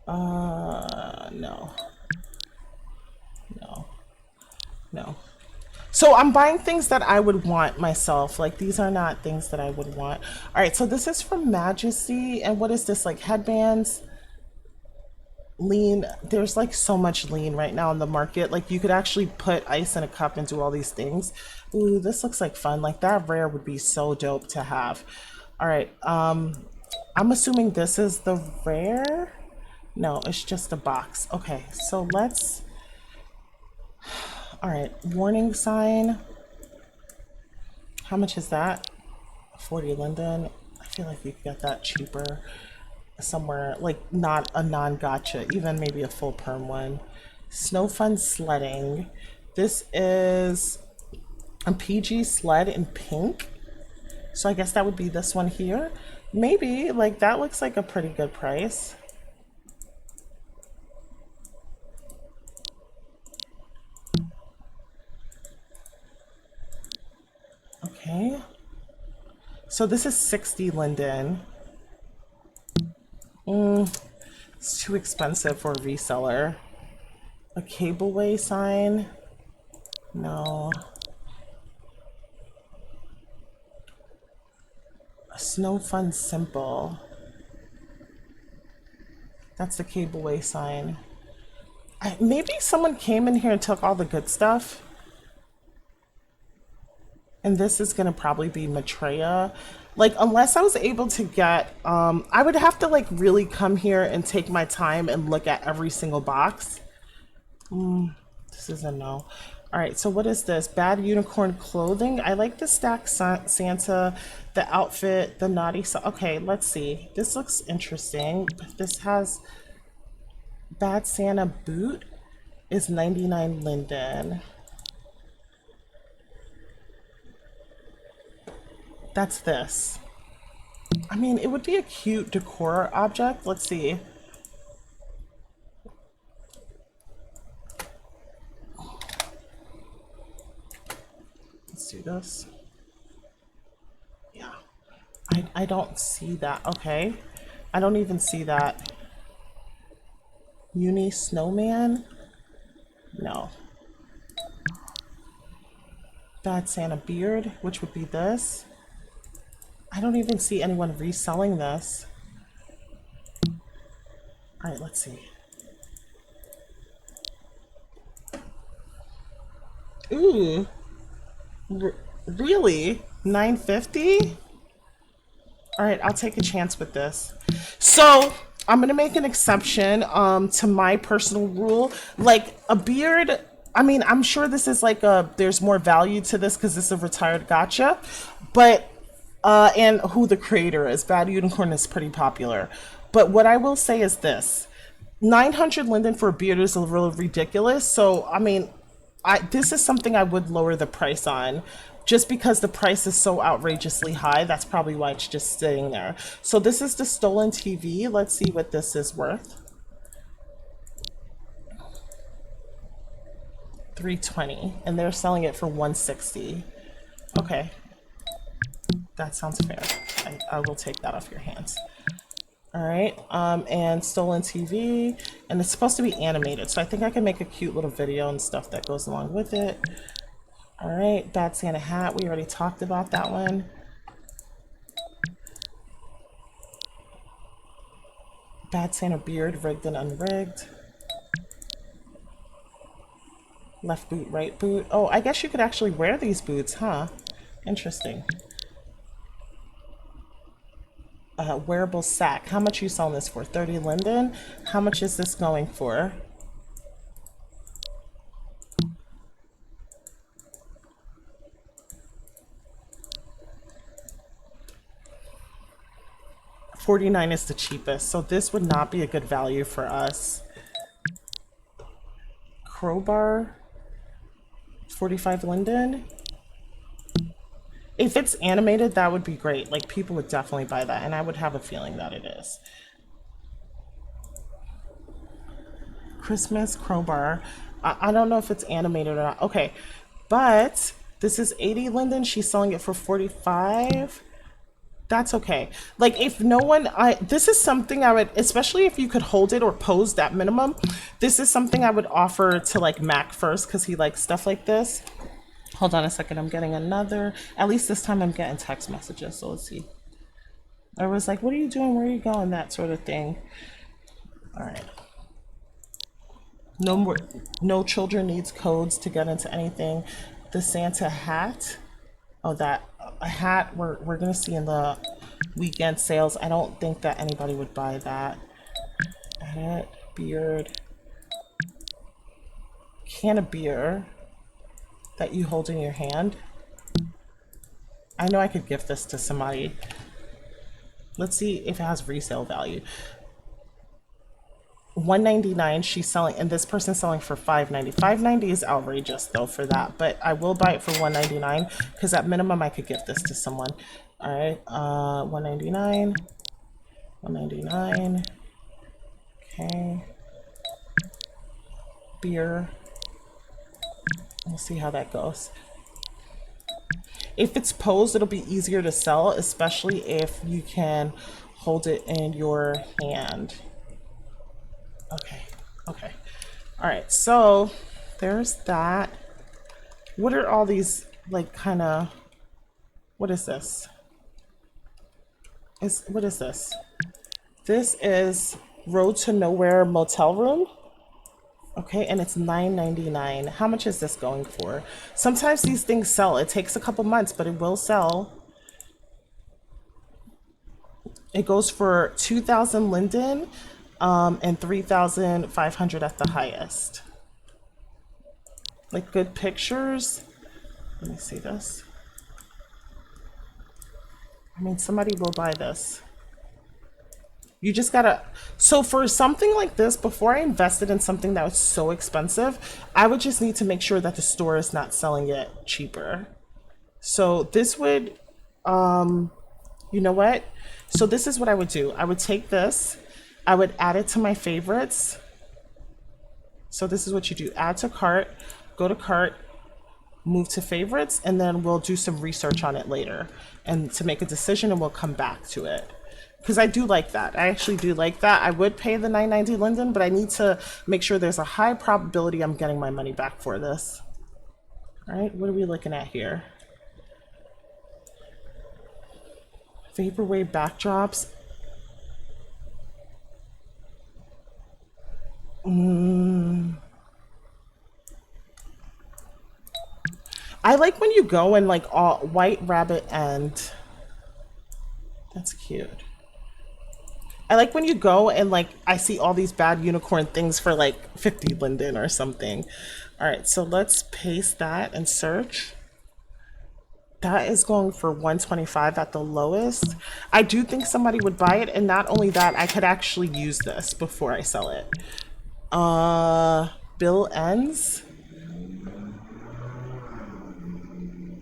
Speaker 1: No. No. No. So I'm buying things that I would want myself. Like, these are not things that I would want. All right, so this is from Majesty. And what is this, like headbands? Lean. There's like so much lean right now in the market. Like, you could actually put ice in a cup and do all these things. Ooh, this looks like fun. Like, that rare would be so dope to have. All right, I'm assuming this is the rare. No, it's just a box. Okay, so let's, all right, warning sign. How much is that? 40 Linden. I feel like you could get that cheaper. somewhere, like not a non-gacha, even maybe a full perm one. Snow Fun Sledding. This is a PG sled in pink. So I guess that would be this one here. Maybe, like that looks like a pretty good price. Okay. So this is 60 linden. It's too expensive for a reseller. A cableway sign? No. A Snow Fun Simple. That's the cableway sign. Maybe someone came in here and took all the good stuff. And this is gonna probably be Maitreya. Like, unless I was able to get, I would have to like really come here and take my time and look at every single box. This is a no. All right, so what is this? Bad Unicorn Clothing. I like the Stacked Santa, the outfit, the naughty. Okay, let's see. This looks interesting. This has Bad Santa boot is 99 linden. That's this. I mean, it would be a cute decor object. Let's see. Let's do this. Yeah. I don't see that. Okay. I don't even see that. Uni Snowman? No. Bad Santa beard, which would be this. I don't even see anyone reselling this. All right, let's see. Ooh. Really? 950? All right, I'll take a chance with this. So I'm gonna make an exception to my personal rule. Like a beard, I mean, I'm sure this is like there's more value to this because this is a retired gacha, but and who the creator is. Bad Unicorn is pretty popular. But what I will say is this: 900 linden for a beard is a little ridiculous. So I mean, this is something I would lower the price on. Just because the price is so outrageously high, that's probably why it's just sitting there. So this is the stolen TV. Let's see what this is worth. 320, and they're selling it for 160. Okay, that sounds fair. I will take that off your hands. All right, and stolen TV, and it's supposed to be animated, so I think I can make a cute little video and stuff that goes along with it. All right, Bad Santa hat, we already talked about that one. Bad Santa beard, rigged and unrigged. Left boot, right boot. Oh, I guess you could actually wear these boots, huh? Interesting. Wearable sack. How much are you selling this for? 30 linden? How much is this going for? $49 is the cheapest, so this would not be a good value for us. Crowbar, 45 linden. If it's animated, that would be great. Like, people would definitely buy that, and I would have a feeling that it is. Christmas crowbar. I don't know if it's animated or not. Okay, but this is 80 linden. She's selling it for 45. That's okay. Like, if no one, this is something I would, especially if you could hold it or pose that minimum, this is something I would offer to like Mac first because he likes stuff like this. Hold on a second, I'm getting another, at least this time I'm getting text messages, so let's see. I was like, what are you doing, where are you going, that sort of thing. All right. No children needs codes to get into anything. The Santa hat. Oh, that a hat we're gonna see in the weekend sales. I don't think that anybody would buy that. Hat, beard, can of beer that you hold in your hand. I know I could gift this to somebody. Let's see if it has resale value. 199 she's selling, and this person's selling for 590. 590 is outrageous though for that, but I will buy it for 199 because at minimum I could give this to someone. All right, 199, 199. Okay, beer. We'll see how that goes. If it's posed, it'll be easier to sell, especially if you can hold it in your hand. Okay, okay. All right, so there's that. What are all these, like, kind of, what is this? What is this? This is Road to Nowhere motel room. Okay, and it's $9.99. How much is this going for? Sometimes these things sell. It takes a couple months, but it will sell. It goes for 2,000 linden and 3,500 at the highest. Like good pictures. Let me see this. I mean, somebody will buy this. You just gotta, so for something like this, before I invested in something that was so expensive, I would just need to make sure that the store is not selling it cheaper. So this would, you know what? So this is what I would do. I would take this, I would add it to my favorites. So this is what you do. Add to cart, go to cart, move to favorites, and then we'll do some research on it later and to make a decision, and we'll come back to it. Because I do like that. I actually do like that. I would pay the $9.90 linden, but I need to make sure there's a high probability I'm getting my money back for this. All right, what are we looking at here? Vaporwave backdrops. I like when you go in like all white rabbit and that's cute. I like when you go and like I see all these bad unicorn things for like 50 linden or something. All right, so let's paste that and search. That is going for 125 at the lowest. I do think somebody would buy it, and not only that, I could actually use this before I sell it. Bill ends.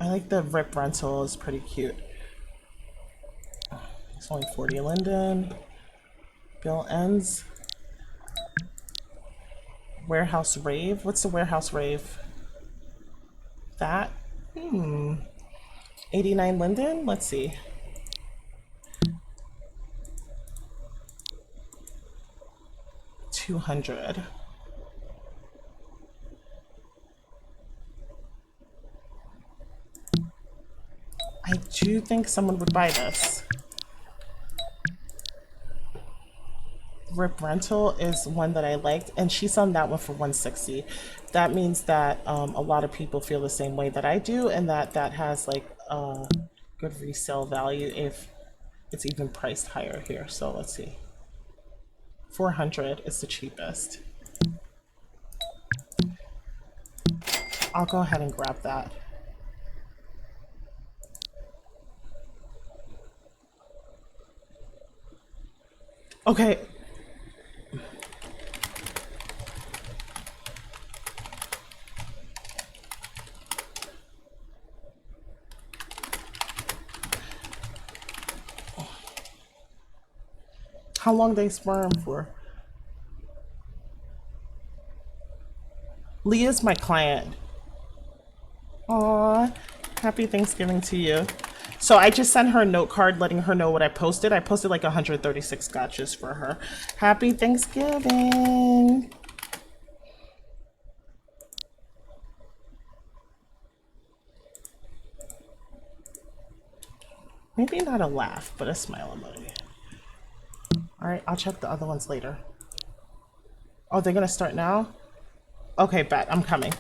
Speaker 1: I like the rip rental, is pretty cute. It's only 40 linden. Bill ends. Warehouse rave. What's the warehouse rave? That? 89 linden? Let's see. $200. I do think someone would buy this. Rip rental is one that I liked, and she's on that one for 160. That means that a lot of people feel the same way that I do, and that has like good resale value if it's even priced higher here. So let's see. 400 is the cheapest. I'll go ahead and grab that. Okay. How long they sperm for? Leah's my client. Aw, happy Thanksgiving to you. So I just sent her a note card letting her know what I posted. I posted like 136 gachas for her. Happy Thanksgiving. Maybe not a laugh, but a smile emoji. All right, I'll check the other ones later. Oh, they're gonna start now? Okay, bet, I'm coming.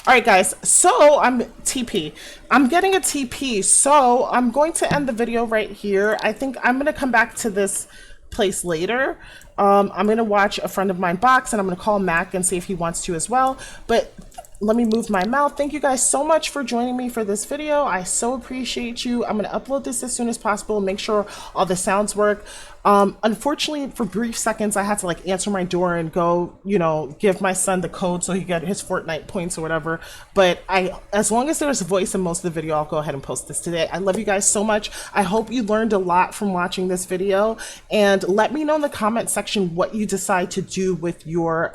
Speaker 1: All right, guys, so I'm TP. I'm getting a TP, so I'm going to end the video right here. I think I'm gonna come back to this place later. I'm gonna watch a friend of mine box, and I'm gonna call Mac and see if he wants to as well. But let me move my mouth. Thank you guys so much for joining me for this video. I so appreciate you. I'm going to upload this as soon as possible, make sure all the sounds work. Unfortunately, for brief seconds, I had to like answer my door and go, you know, give my son the code so he get his Fortnite points or whatever. But as long as there's a voice in most of the video, I'll go ahead and post this today. I love you guys so much. I hope you learned a lot from watching this video, and let me know in the comment section what you decide to do with your,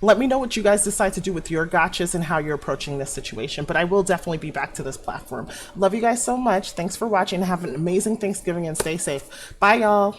Speaker 1: let me know what you guys decide to do with your gachas and how you're approaching this situation. But I will definitely be back to this platform. Love you guys so much. Thanks for watching. Have an amazing Thanksgiving and stay safe. Bye, y'all.